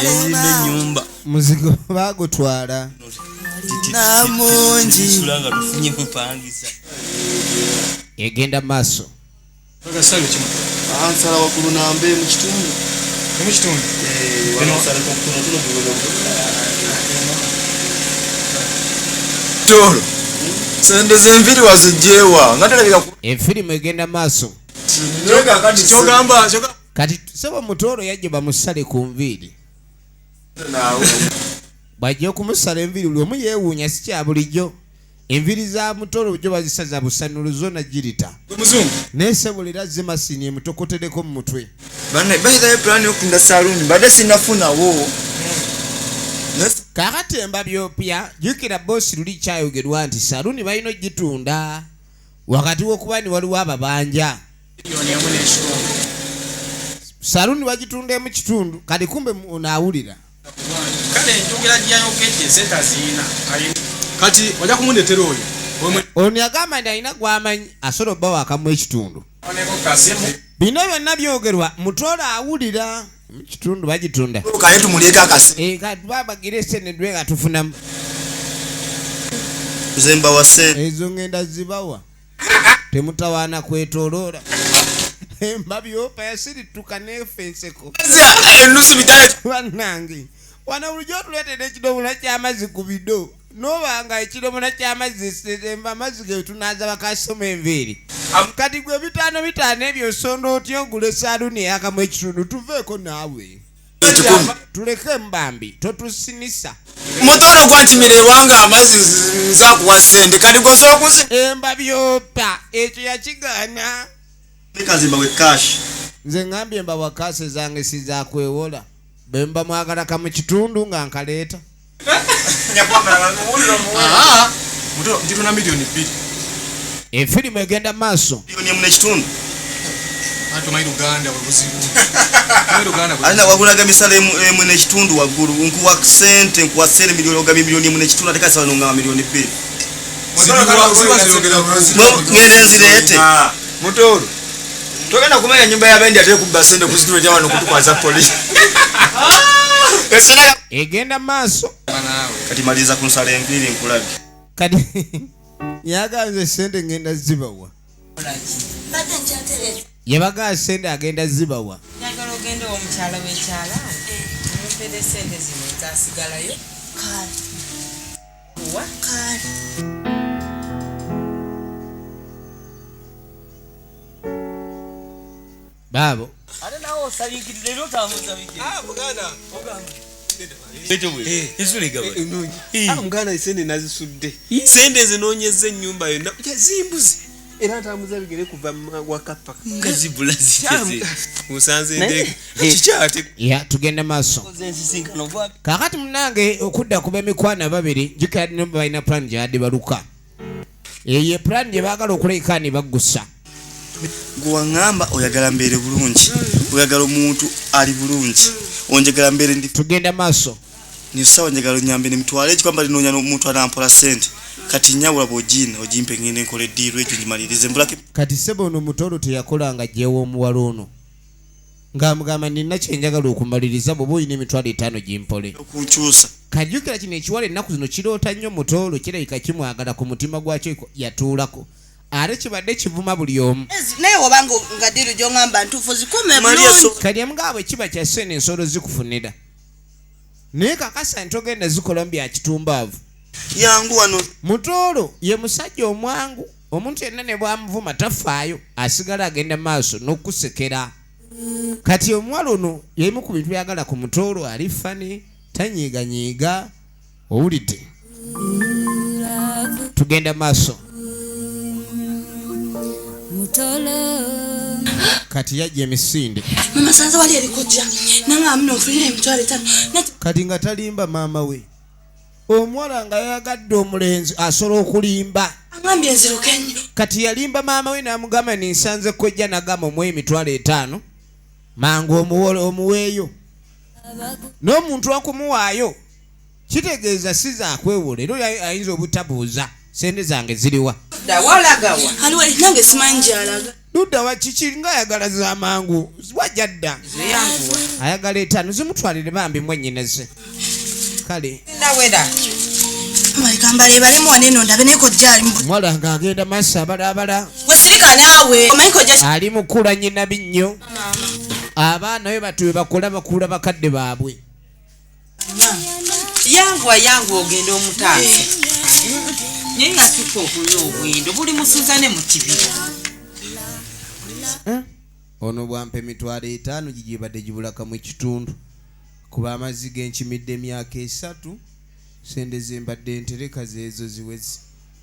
enyumba muzigo bagutwala namungi sulanga tufunye mupangisa egenda maaso Bagasalo kimu. Ansala wakulu nambe mu kitundu. Mu kitundu. Bagasala ku kuno Toro. Sende zenviri wazijewa. Ngatalabika ku. Efirimu egenda maaso. Nyoga kati chogamba. Kati sebo mutoro yaje bamusale ku nviri. Nawe. Bajje kumusala enviri lwomu yeewuunya si kya bulijjo. Enviri za mutoro byo bazisaza busanuluzo na jirita. Muzungu. Nesebulira zimasini mutokotereko mu mutwe. Bana baita plan yokunda saluni bade sinafuna wo. Kakati embabyo pya jukira boss luli kyayogerwa nti saluni balino gitunda wakati wokubani waliwo ababanja. Saluni bagitunda mu kitundu kali kumbe unaawulira. Kale njogera gyayogedde senta zina. Kati wajja kumundetera oyo. Ono yagamba nti alina gwamanyi asobola obba wakamu ekitundu. Bino byonna byogerwa mutola awulira mu kitundu bagitunda. Kale tumulieka akase. Kati babagire sente dwega tufunamu. Zemba wase. Ezo ngenda zibawa. Temutawaana kwetoloola. Mbabyopa yasirituka nefenseko. Enusu bitale. Bannange. Wana bulijjo tuleetera ekidomola ky'amazzi ku bido. Nobanga ekidomola ky'amazzi emba amazzi ge tunaaza bakasoma enviiri. Kati gwe bitaano ebyo osondo otya ogula esaaluni eyakamu ekitundu tuveeko naawe. Tuleke mbambi totusinisa. Mutoro gwantimira ewanga amazzi nzakuwa ssente kati gosobola kunsi. Embabyopa ekyo yakigaana. Kazimba we cash. Nze ngambye mbawa kase zange sizakwewola. Bemba mwagala ka mu kitundu nga nkaleeta. Muto ndituna milioni 2. Efirimu egenda maaso. Milioni mu nekitundu. Anto mai Uganda wabuzibu. Uganda. Alina wagulaga misale mu nekitundu waggulu nkuwa sente nkuwa sente milioni mu nekitundu ateka sawa nonga milioni 2. Ngende nzirete. Mutoro. Togenda kumenya nyumba ya bendi ate kubba sente kuzitula jawa nokutukwaza polisi. Egenda maaso. Kati maliza kunsala enviri nkulabi. Kati yaganze sente ngenda zibawa. Yabaga sente agenda zibawa. Njagala ogende omukyala w'ekyala. Mupede sente zino zasigalayo. Kale. Wa kale. Babo. Ate nawo osaliikirira era otambuza biki? Muganda. Muganda isende nazisudde. Sente zinoonyeza ennyumba yonna zimbuzi era ntambuza bigere kuva wakapa nga zibula ziteze musanze ndege kikyate Ya tugenda maaso. zensisinkano bwa Kakati munange okudda kuba emikwana babiri jukira nno balina plan gyadde baluka. Ye plan gye baagala okuleka ne baggusa. Guangamba oyagala mbere bulungi. Oyagala omuntu ali bulungi. Onjagala mbere ndi tugenda maaso. Ni sawa njagala nyambe ni mtwale ekikwamba linonya omuntu anampola sente. Kati nyawula bojina ojimpe ngene nkole diru ekyo njimalirize mbulake. Kati sebo ono mutolo teyakolanga jewo omuwala ono. Ngamugamba nina kyenjagala okumaliriza bwe boyina emitwalo 5 gimpole. Okukyusa. Kajjukira kino ekiwala ennaku zino kiroota nnyo mutolo kirabika kimwagala ku mutima gwakyo yatuulako. Ate kibadde kivuma buli omu. Naye obanga nga diru gy'ongamba ntuufu zikume bulungi. Kali amugabo kiba kya ssene ensolo zikufunira. Naye kakasa ntogenda zikola bya kitumbaavu. Yangu wano. Mutolo ye musajja omwangu. Omuntu yenna ne bwamuvuma tafaayo asigala agenda maaso n'okusekera. Kati omuwala ono yemu ku bintu byagala ku mutolo ali fani tanyiiganyiiga owulidde. Tugenda maaso. Kati yajja emisinde. Mama sanza wali erikojja nanga amino nfunira emitwalo 5. Kati nga talimba maama we. Omuwala nga yagadde omulenzi asobola okulimba. Angambye nziruke nnyo. Kati yalimba maama we n'amugamba ninsanze kojja nagamba mu emitwalo 5. Mangu omuweeyo. N'omuntu wakumuwaayo kitegeeza siza kwewola era ayinza obutabuuza sente zange ziriwa. Dawalagawa. Aliwe nange simanyi alaga. Ludda wa kiki nga ayagala za mangu wajja dda. Ayagala 5 zimutwalire bambi mwennyineze. Kale. Ndawera. Malikambale balemu waneno ndabe neko jali. Mwala nga agenda massa abalabala. Wesirika naawe. Omaiko jasi. Ali mukula nyina binnyo. Abaana we batuwe bakula bakadde baabwe. Yangu ogenda omutaasa. Nyenga tuko okulya obwindo buli musuzane mu kibira. Ono bwampe emitwalo 5 gigibadde gibulaka mu kitundu. Kuba amazzi g'enkimidde emyaka 3 sente zembadde ntereka zeezo ziwezi.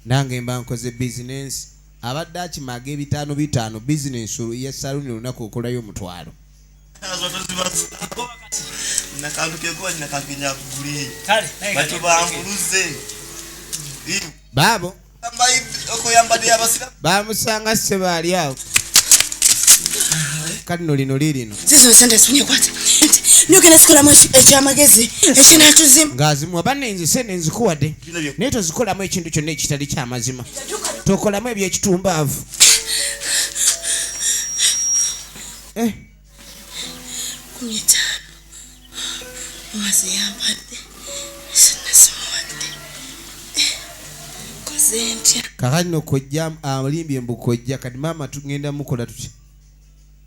Nange mba nkoze bizinensi abadde akimaga 5 bizinensi ya saluni olunaku okolayo omutwalo. Babo bamusanga sebaali awo. Kati nolino lirino zizo sente sunye kwata nyogera zikolamu ekyamagezi ekinatuzima ngazimwa banenzi sente nzikuwadde naye tozikolamu ekintu kyonna ekitali kyamazima tokolamu ebyekitumbaavu. kumita omaze yambadde sinasimuwadde koze ntya kakati nokojja alimbye mbukojja kati maama tugenda mukola tutya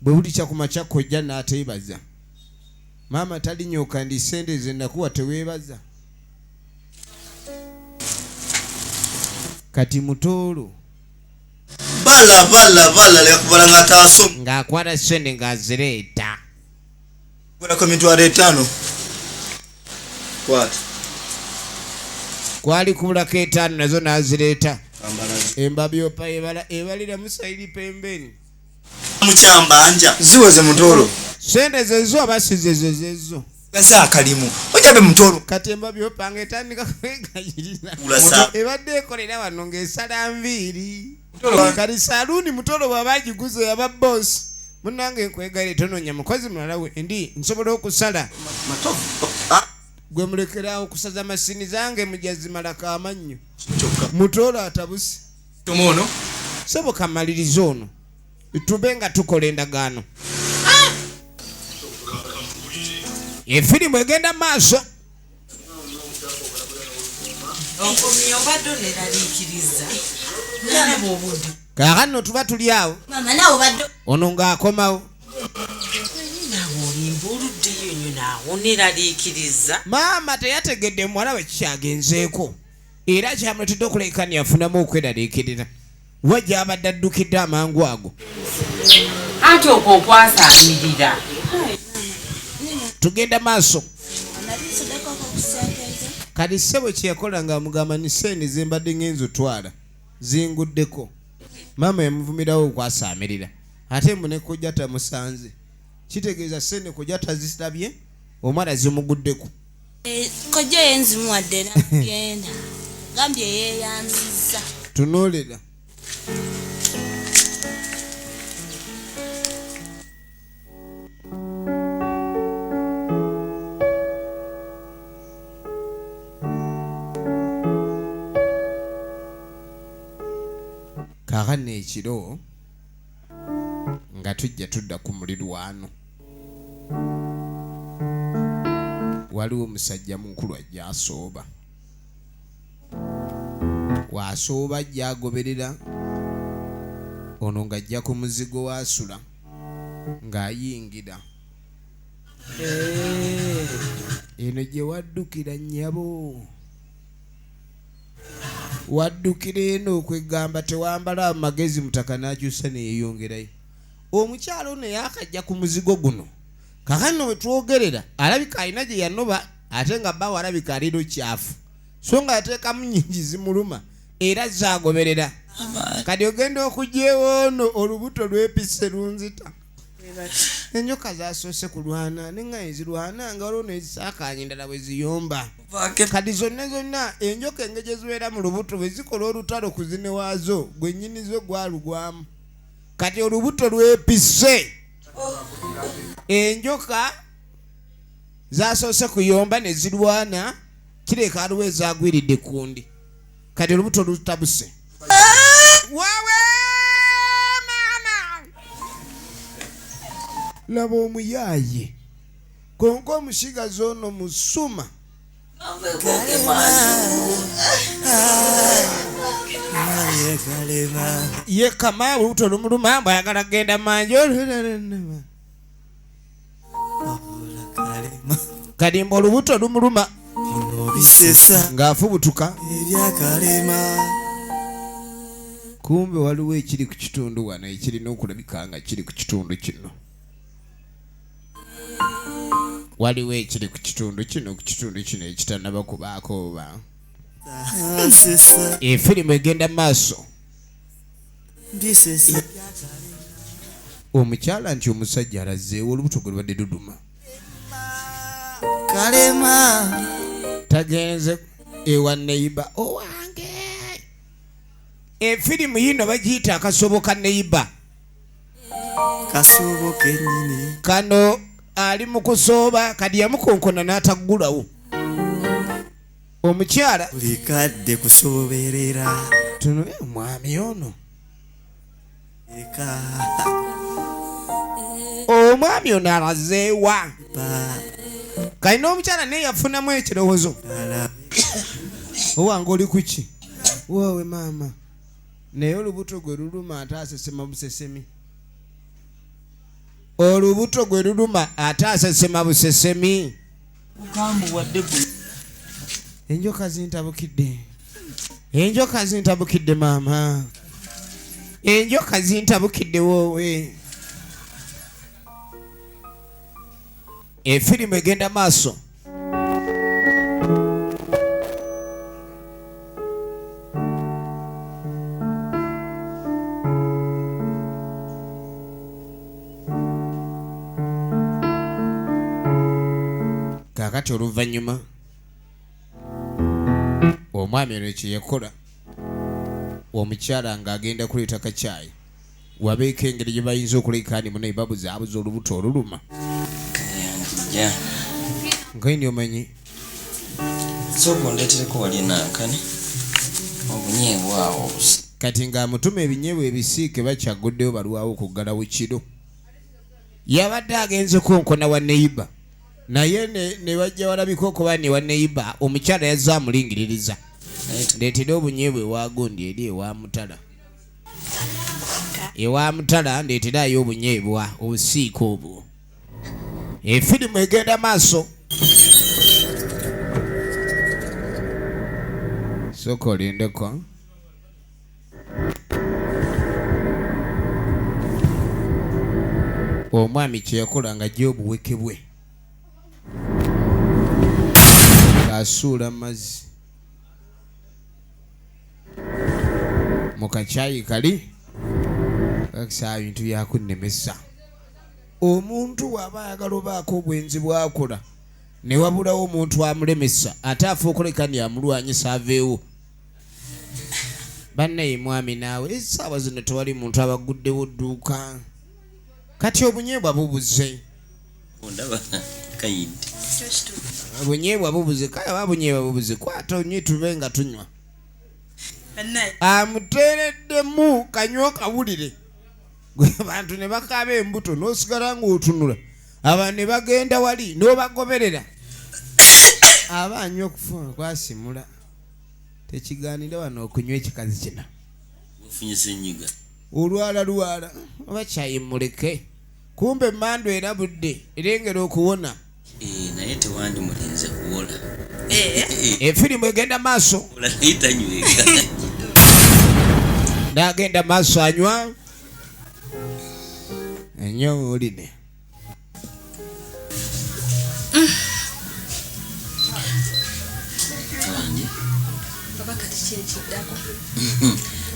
bwe buli kyakumakya kojja n'ateebaza. Maama talinyooka ndi sente ze nakuwa teweebaza. Kati mutolo bala yakubala nga taaso ng'akwata sente ng'azireeta. Kwera ko mitwalo 5. Kwat. Kwali kubulako 5 nazo n'azireeta. Embabyopa ebalira musayiri pembeni. Mukyambanja ziweze mutolo. Sente zezo abasizezo zezo. Kasa akalimu. Ojabe mutolo. Kati embabyopa ng'etandika kwegayirira. Ebadde ekolera wano ng'esala nviiri. Kati saluni mutolo bw'abagiguze yaba boss. Munange nkwegayire tononya mukozi mulala we ndi nsobola okusala. Gwe mulekera okusaza masini zange mujazimala kaamannyo. Mutolo atabusi. Tomono. Sebo kamaliriza ono. Tube nga tukola endagaano. Efirimu egenda maaso. Onkomyo baddo neraliikiriza. Nane bw'obudde. Kaakano tuba tuli awo. mama nawe baddo Ono ng'akomawo. Nawe olimba oluddeyo nnyo naawo neraliikiriza. Maama teyategedde muwala we kikyagenzeeko. Era kyamuletedde okulekani afunamu okweraliikirira. Wajja abadde addukidde amangu ago. Ate okwo okwasaanirira. Tugenda maaso. Kati ssebo kye yakola ng'amugamba ni sente ze mbadde ngenza otwala zinguddeko. Maama yamuvumirawo okwasaamirira. Ate mbu ne kojja tamusanze. Kitegeeza sente kojja tazisabye omwana zimuguddeko. Kojja yenzimuwadde n'agenda. Gambye yeeyanziza. Tunuulira. kaakano ekiro nga tujja tudda ku mulirwano waliwo omusajja mukulu ajja asooba wasooba ajja agoberera ono ng'ajja ku muzigo wasula ng'ayingira eno gye waddukira nnyabo waddukira eno okwegamba tewambala amagezi mutaka n'akyusa neyeeyongerayo omukyalo ono yaakajja ku muzigo guno kakano we twogerera alabika alina gye yanoba ate nga bbawo alabika aliro kyafu so nga yateekamu nnyingi zimuluma era zaagoberera kati ogenda okugyewo ono olubuto lwepisse lunzita enjoka zasoose kulwana neŋŋayi zirwana nga waliwo nezisaakaanya endala bwe ziyomba kati zonna enjoka engeri ezibeera mu lubuto bwe zikola olutalo ku zine waazo gwe nnyinizo gwalugwamu kati olubuto lwepisse enjoka zasoose kuyomba ne zirwana kireka aliwo ezagwiridde kundi kati olubuto lutabuse wawe mama laba omuyaaye konko omushigazi ono musuma ye kama olubuto lumuluma mbu ayagala genda manje kati mbu olubuto lumuluma ng'afubutuka kumbe waliwo ekiri ku kitundu wano ekirina okulabika nga kiri ku kitundu kino waliwo ekiri ku kitundu kino ekitannaba kubaako oba efirimu egenda maaso omukyala nti omusajja alazeewo olubuto gwe lubadde luduma tagenze ewa neiba owange efirimu yino bagiyita akasobo ka neiba kano ali mu kusooba kadi yamukonkona n'ataggulawo omukyala bulikadde kusoberera tuno omwami ono omwami ono alazeewa kalina omukyala naye yafunamu ekirowoozo owange oli kuki wowe maama naye olubuto gwe luluma ate asesema busesemi olubuto gwe luluma ate asesema busesemi enjoka zintabukidde maama enjoka zintabukidde woowe efirimu egenda maaso kakati oluvannyuma omwami ono ekyo yakola omukyala ng'agenda kuleeta kacaayi wabeeko engeri gye bayinza okulekaani munaye babuzaabuza olubuto oluluma nkaini omanyi soko ndetereko wali nankani obunyeebwa awo kati ng'amutuma ebinyeebwa ebisiike bakyaguddeyo balwawo okuggalawo kiro yabadde agenze konkona wa neiba naye ne bajja walabika okuba ne wa neiba omukyala yazze amulingiririza ndeetera obunyeebwa ewagundi eri ewa mutala ndeeterayo obunyeebwa obusiike obwo efirimu egenda maaso sooka olindeko omwami kyeyakola nga gye obuweke bwe asuula mazzi mu kacaayi kali kakisa bintu byakunnemesa omuntu waba ayagala obaako obwenzi bwakola ne wabulawo omuntu amulemesa ate afa okulekani amulwanyisa aveewo bannaye mwami naawe essaawa zino tewali muntu abaguddewo dduuka kati obunyeebwa bubuze ondaba kayidde obunyeebwa bubuze kale aba bunyeebwa bubuze kwata onye tube nga tunywa amuteereddemu kanywa kawulire gwe abantu ne bakaaba embuto n'osigala ng'otunula abantu ne bagenda wali n'obagoberera abanywa okufuna kwasimula tekigaanira wano okunywa ekikazi kino Ufunyise nyiga. olwala oba kyayimuleke kumbe mmandu erabudde erengera okuwona Naye tewandi mulinze kuwola. efirimu egenda maaso Olayitanyweka. n'agenda maaso anywa ennyo oline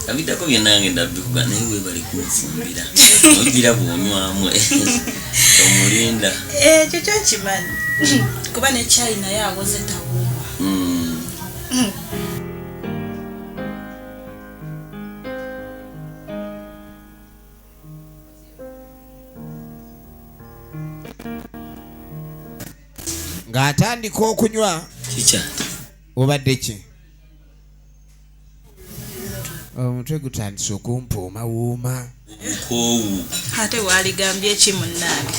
Kabitako byenange ndabbikuga naye weebale kunfumbira. Ogira bw'onywamu omulinda. Ekyo kyo kimanyi kuba ne China yawoze tawuuma. ng'atandika okunywa Kikyati. obadde ki omutwe gutandise okumpuumawuuma Koowu. Ate waaligambye ki munnange?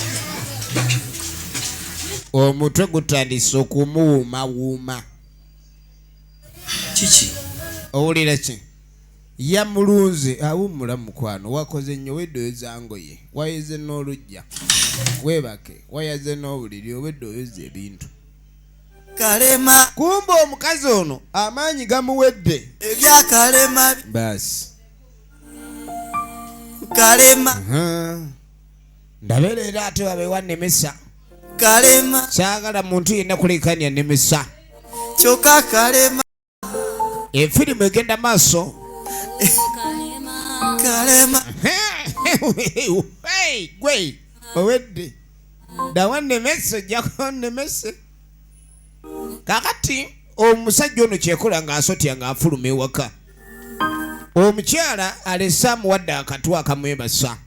omutwe gutandise okumuwuumawuuma Kiki? owulira ki yamulunze awummula mukwano wakoze nnyo weddooza ngoye wayeze n'olujja weebake wayaze n'obuliri oweddooza ebintu kalema kumba omukazi ono amaanyi gamuwedde ebyakalema baasi kalema ndabeera ate wabeewa nemesa kalema kyagala muntu yenna kulekanya nemesa kyokka kalema efirimu egenda maaso kalema gwe owedde dawa nemese ojjako nemese kakati omusajja ono kyekola ng'asotya ng'afuluma ewaka omukyala alese amuwadde akatwa akamwebasa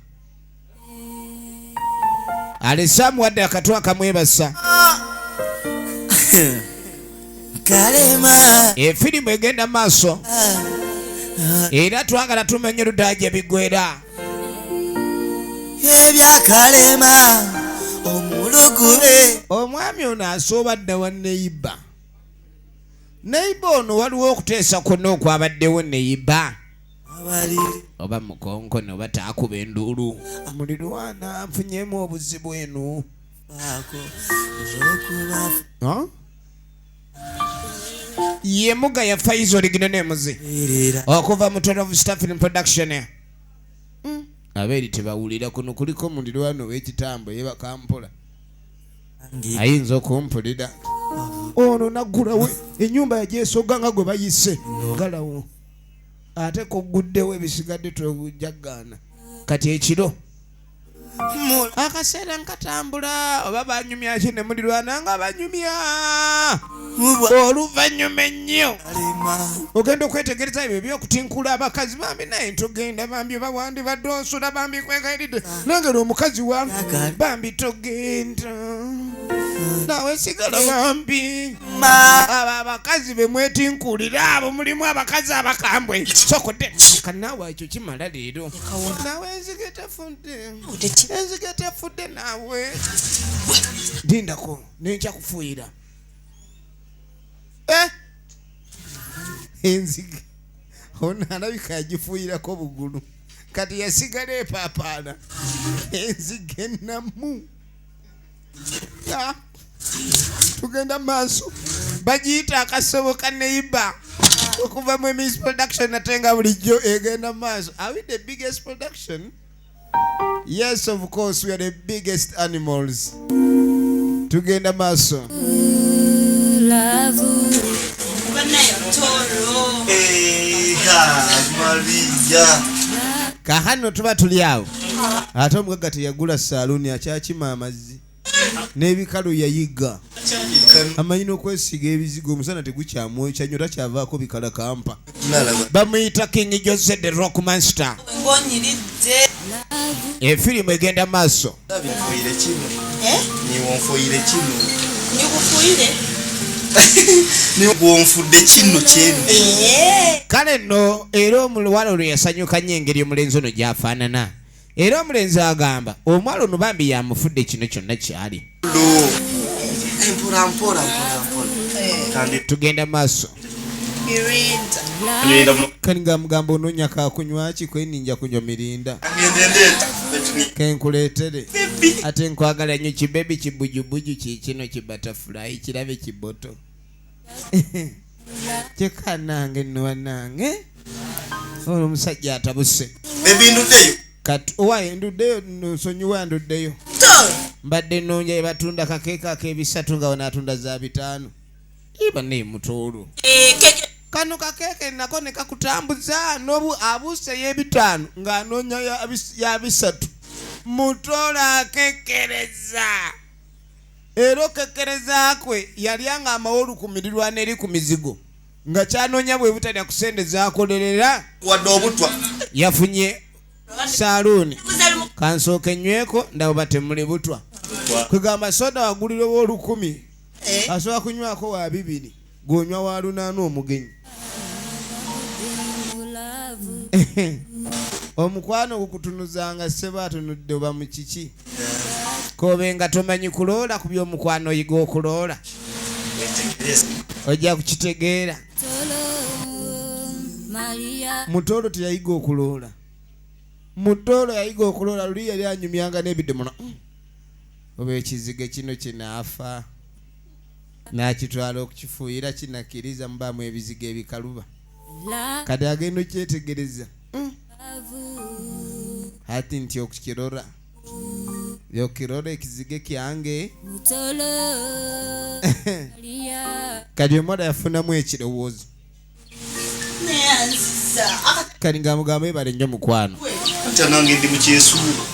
kalema efirimu egenda maaso era twagala tumenye ludaaja bigwera ebyakalema omulugube omwami ono asooba dda wa neyiba ono waliwo okuteesa kwonna okwabaddewo neyiba oba mukonkone oba taakuba enduulu mulirwana nfunyemu obuzibu eno ye muga ya Faizo Ligino nemuzi okuva mu 12 Staffing Production abeeri tebawulira kuno kuliko mulirwana w'ekitambo yebakampola ayinza okumpulira ono naggulawo ennyumba yagyesogga nga gwe bayise galawo ate koguddewo ebisigadde tobujagaana kati ekiro akaseera nkatambula oba banyumya ki ne mulirwana nga banyumya oluvannyuma ennyo ogenda okwetegereza ebyo ebyokutinkula abakazi bambi naye togenda bambi oba wandibadde osula bambi kwegairidde nangeri omukazi wa bambi togenda nawe sigala bambi abo abakazi bemwetinkulira abo mulimu abakazi abakambwe sokodde kanaawe ekyo kimala leero nawe enzige tefudde naawe dindako nenkya kufuuyira enzige ono alabika yagifuuyirako bugulu kati yasigala epaapaana enzige namu tugenda maaso bagiyita akasoboka neyiba okuva mu Miss Production ate nga bulijjo egenda maaso. Are we the biggest production? Yes, of course we are the biggest animals. Tugenda maaso. Kahano tuba tuli awo ate omugagga teyagula saaluni akyakima amazzi n'ebikalu yayiga amanyi n'okwesiga ebizigo omusana tegukyamu kyanyota kyavaako bikala kampa bamuyita King Jose the Rock Monster. Efirimu egenda maaso. ne bwonfudde kino kyeno kale nno era omuwala ono yasanyuka nnyo engeri omulenzi ono gy'afaanana era omulenzi agamba omwala ono bambi yamufudde kino kyonna kyali mpola tugenda maaso kani gamugamba onoonya kakunywa ki kweninja kunywa mirinda kenkuleetere ate nkwagala nnyo kibebi kibujubuju kikino kibatafulayi kirabe kiboto kyekanange nwanange ono omusajja atabuse ebinduddeyo kati owaye nduddeyo nsonyiwa nduddeyo mbadde nonja ebatunda kakeeka ak'ebisatu nga wanaatunda za 5 iba ne mutoolo kano kakeeke nako ne kakutambuza n'obu abuse y'ebitaano ng'anoonya ya 3 mutoolo akekereza era okekereza kwe yalyanga amawolu ku mirirwano eri ku mizigo nga kyanoonya bwe butalya ku sente z'akolerera wadde obutwa yafunye saluuni kansooke nyweko ndabo batemuli butwa kwegamba soda wagulira wa 10 asobola kunywako wa 2 gonywa wa 8 omugenyi omukwano gukutunuzanga seba atunudde oba mu kiki kobe nga tomanyi kuloola ku by'omukwano oyiga okuloola ojja kukitegeera mutoolo teyayiga okuloola mutoolo yayiga okuloola luli yali anyumyanga n'ebidomola oba ekizige kino kinaafa n'akitwala okukifuuyira kinakkiriza mubaamu ebizigo ebikaluba kati agenda okyetegereza ati nti okukirora yokirora ekizige kyange kati omwana yafunamu ekirowoozo kati nga mugamba ebale nnyo mukwano atya nange ndi mu kyesuulo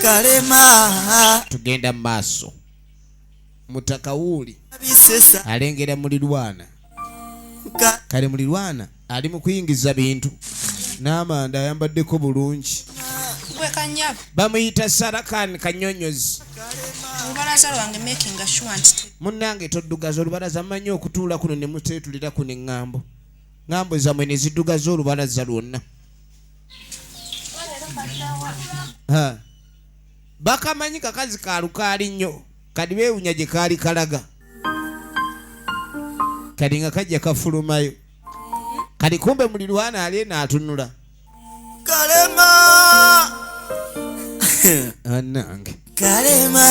kalema tugenda mu maaso mutakawuuli alengera mulirwana kale mulirwana ali mu kuyingiza bintu n'amanda ayambaddeko bulungi bamuyita Sarakan Kanyonyozi munnange toddugaza olubalaza mmanyi okutuula kuno ne muteetulira kuno eŋŋambo ŋŋambo zammwe ne ziddugaza olubalaza lwonna bakamanyi kakazi kalukaali nnyo kadi beewunya gye kaali kalaga kadi nga kajja kafulumayo kadi kumbe mulirwana ali n'atunula kalema annange kalema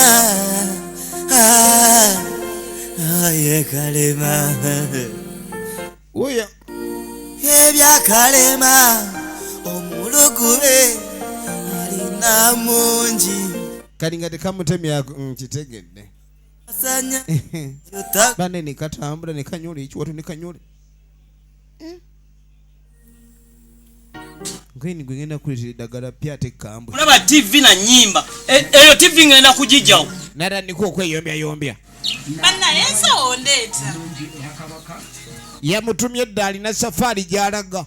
aye kalema uyo ebya kalema omulugube alina mungi kadi nga tekamutemya kitegedde asanya bane nekatambula nekanyula ekiwato nekanyula ngeni gwengenda kuletera eddagala pya tekambwe olaba TV na nnyimba eyo TV ngenda kugijjawo natandika okweyombyyombya bannayensawo ndeeta yamutumye edda alina safaari gy'alaga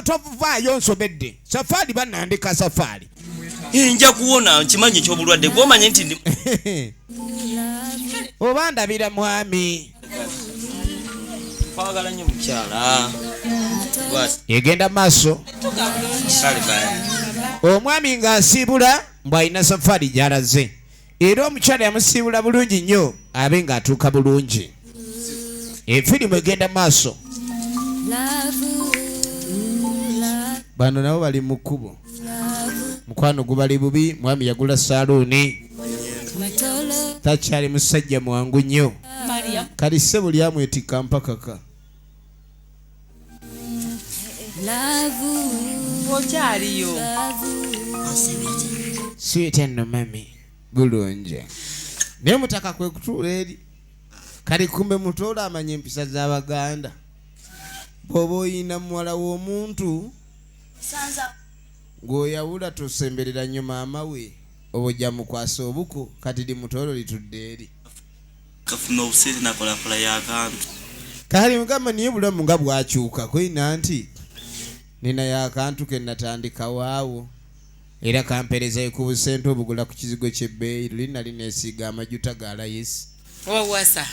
tovaayo nsobedde safaari bannandika safaari nja kuwona nkimanyi ekyobulwadde gwomanye nti ndi oba ndabira mwami kwagala nnyo mukyala egenda maaso omwami ng'asiibula mbw'alina safaari gy'alaze era omukyala yamusiibula bulungi nnyo abe ng'atuuka bulungi efirimu egenda maaso bano nabo bali mu kkubo mukwano gubali bubi mwami yagula saluuni takyali musajja mwangu nnyo kali ssebo lyamwetikka mpakaka okyaliyo sweet enno mami bulungi naye mutaka kwe kutuula eri kali kumbe mutoola amanya empisa z'Abaganda bw'oba oyina muwala w'omuntu ng'oyawula tosemberera nnyo maama we oba ojja mukwasa obuko kati li mutoolo litudde eri kafuna obuseete nakolakula y'akantu kali mugamba niye bulamu nga bwakyuka kwina nti nina y'akantu ke natandikawo awo era kampereza ku busente obugula ku kizigo ky'ebbeeyi luli nali neesiiga amajuta ga layisi wawasa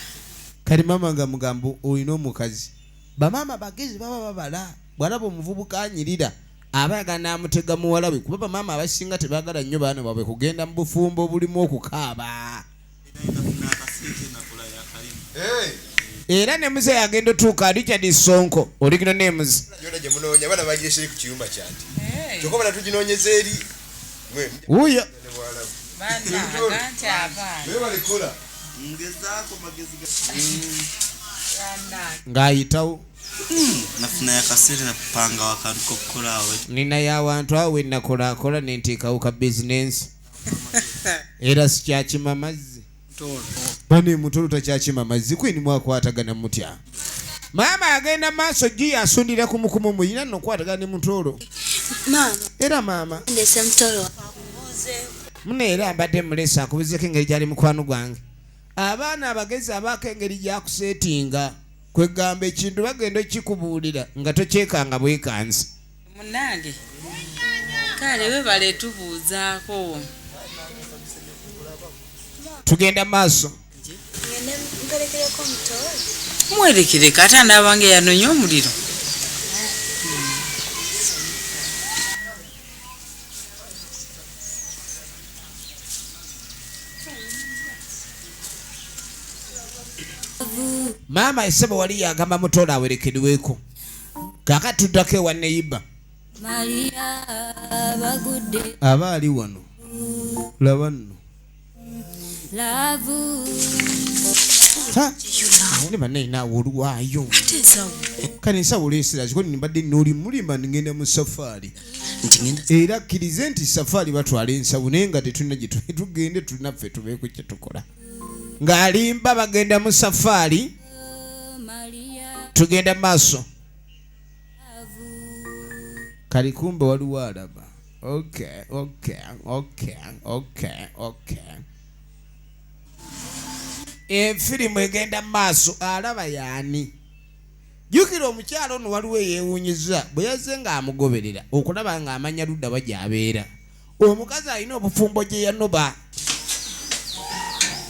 kali mama nga mugambo olina omukazi bamaama bagezi baba babala bwalaba omuvubuka anyirira abayaga n'amutega muwala we kuba bamaama abasinga tebaagala nnyo baana baabwe kugenda mu bufumbo obulimu okukaaba era ne muze yagenda otuuka Richard Sonko olikino ne muze yona gye munoonya bana bagishiri ku kiyumba kyanti kyokka bana tuginoonyeza eri uyo webalikola ng'ayitawo nafuna yakasente napanga wakantu kokukola awe nina y'awantu awo wennakolaakola nenteekawo ka bizinensi era sikyakima mazzi bane mutolo takyakima mazzi kwini mwakwatagana mutya maama agenda maaso gi asundira ku mukumu muyina nokwatagana ne mutolo Mama. Era mama. Ndese mtolo. Mune era mbadde mulesa akubizeko engeri gyali mukwano gwange. Abaana abagezi abako engeri gyakusetinga kwegamba ekintu bagenda okikubuulira nga tokyekanga bwekansi. Munange. Kale we bale tubuuzaako. Tugenda maaso. Mperekereko mtolo. Mwerekere kata nabange yanonye omuliro. Mama esebo wali yagamba mutolo awerekedweko. Kaka tuddako ewa neiba. Maria bagudde. Abaali wano. Laba nno. Lavu. Ha? Ni bane na oluwayo. Kanisa olesera ziko nimbadde noli mulimba ngenda mu safari. Era kirize nti safari batwala ensabu nenga tetuna gye tugende tunaffe tubeeko kye tukola. Ng'alimba bagenda mu safari tugenda maaso kalikumbe waliwo alaba. Okay. Firimu egenda maaso alaba yaani jukira omukyalo ono waliwo yeewuunyiza bwe yazze ng'amugoberera okulaba ng'amanya ludda bajyabeera omukazi alina obufumbo gye yanoba.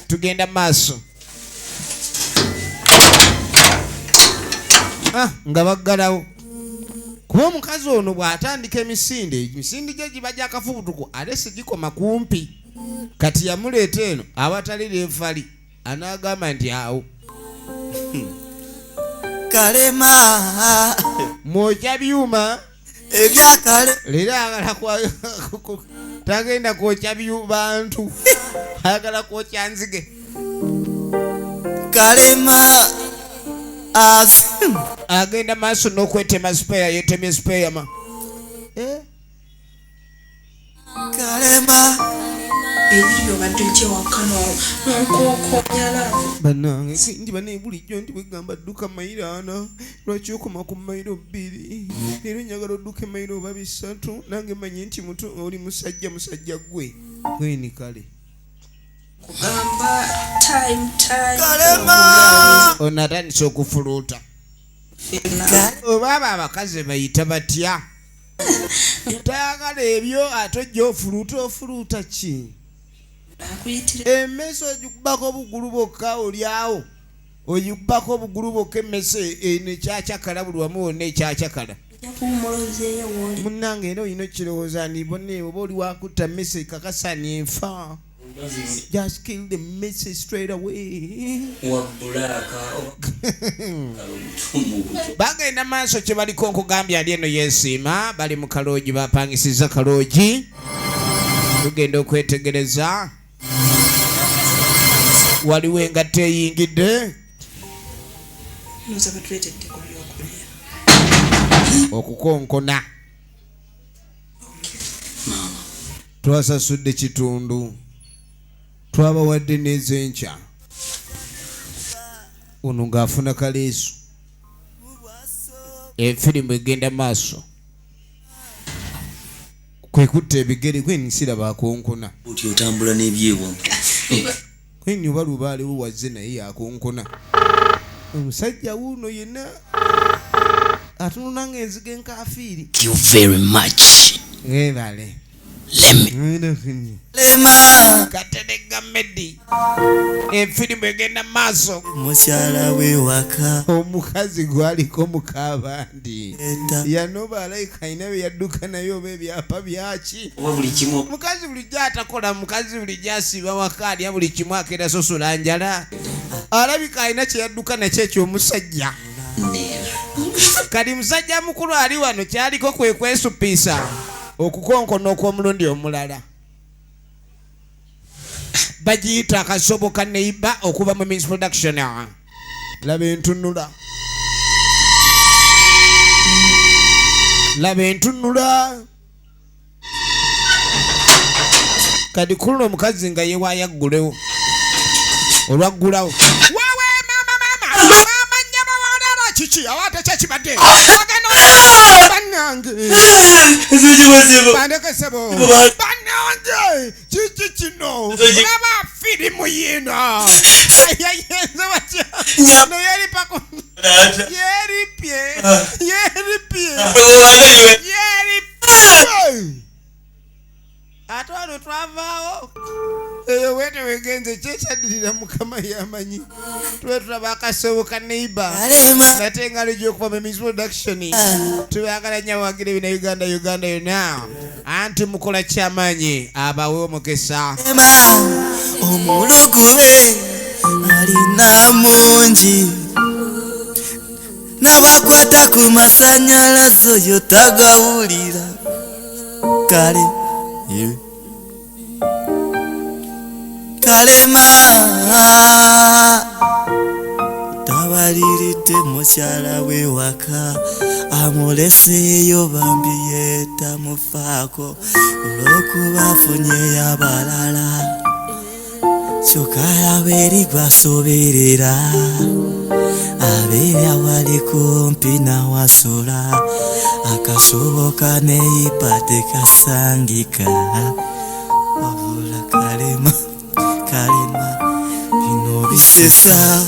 Tugenda maaso nga baggalawo kuba omukazi ono bw'atandika emisinde gye giba gyakafubutuku ate sigikoma kumpi kati yamuleeta eno awatali leefali anaagamba nti awo kalema mwokya byuma ebyakale leero agala tagenda kwokya bantu ayagala kwokya nzige kalema agenda maaso n'okwetema spare yetemye spare ma kalema ebiryo badde wakano nkokonyala banange ndi bane bulijjo ndi bwegamba dduka mayiro ana lwaki okoma ku mayiro 2 leero njagala odduka mayiro 3 nange manye nti muto oli musajja gwe gweni kale kugamba time kalema onatandisa okufuluuta oba abo abakazi bayita batya tayagala ebyo ate ojja ofuluuta ki emmese ogikubako obugulu bwokka olyawo ogikubako obugulu bwokka emmese eno ekyakyakala buli wamu wonna ekyakyakala munnange era olina okirowooza nibone oba oli wakutta mmese kakasani enfa. Just kill the message straight away. Bagenda maaso kye baliko nkugambya ali eno yeesiima bali mu kaloogi bapangisiza kaloogi tugenda okwetegereza waliwo engatta eyingidde okukonkona twasasudde kitundu twabawadde n'ezenkya ono ng'afuna kaleesu efirimu egenda maaso kwekutta ebigere kweni siraba akonkona oti otambula n'ebyebwa kweni oba lubaalewo wazze naye yakonkona omusajja wuuno yenna atunula ng'enzige enkafiiri you very much ebale lema Katenega Medi efirimu egenda maaso mukyala we waka omukazi gwaliko mukabandi yanoba alayika ina bye yadduka nayo oba ebyapa byaki mukazi bulijjo atakola mukazi bulijjo asiba waka alya buli kimu akeera sosola njala alabika alina kye yadduka nakyo ekyomusajja kali musajja mukulu ali wano kyaliko kwe kwesupiisa okukonkona okw'omulundi omulala bagiyita akasoboka neiba okuva mu Miss Production. Laba entunula kadi kuno omukazi nga ye wayaggulewo olwaggulawo mama nyama wadala kiki awate kyekibadde bannange bandeke sebo bannange kiki kino olaba firimu yino yayenze batya neyeripako yeripye ate wano twavaawo eyo wete wegenze kyekyadirira mukama yamanyi tube tulaba akasoboka neiba nate engalo gyokuva mu Miss Production tubagala nnyo wagira bina Uganda yonna anti mukola kyamaanyi abawe omukisa omulugube alina mungi nabakwata ku masanyalaze oyo tagawulira kale kalema tabaliridde mukyala we waka amuleseeyo bambi yetamufaako olw'okuba afunye abalala kyokka yabeeri gwasoberera abeera wali kumpi nawasula akasoboka neiba tekasangika wabula kalema bino bisesa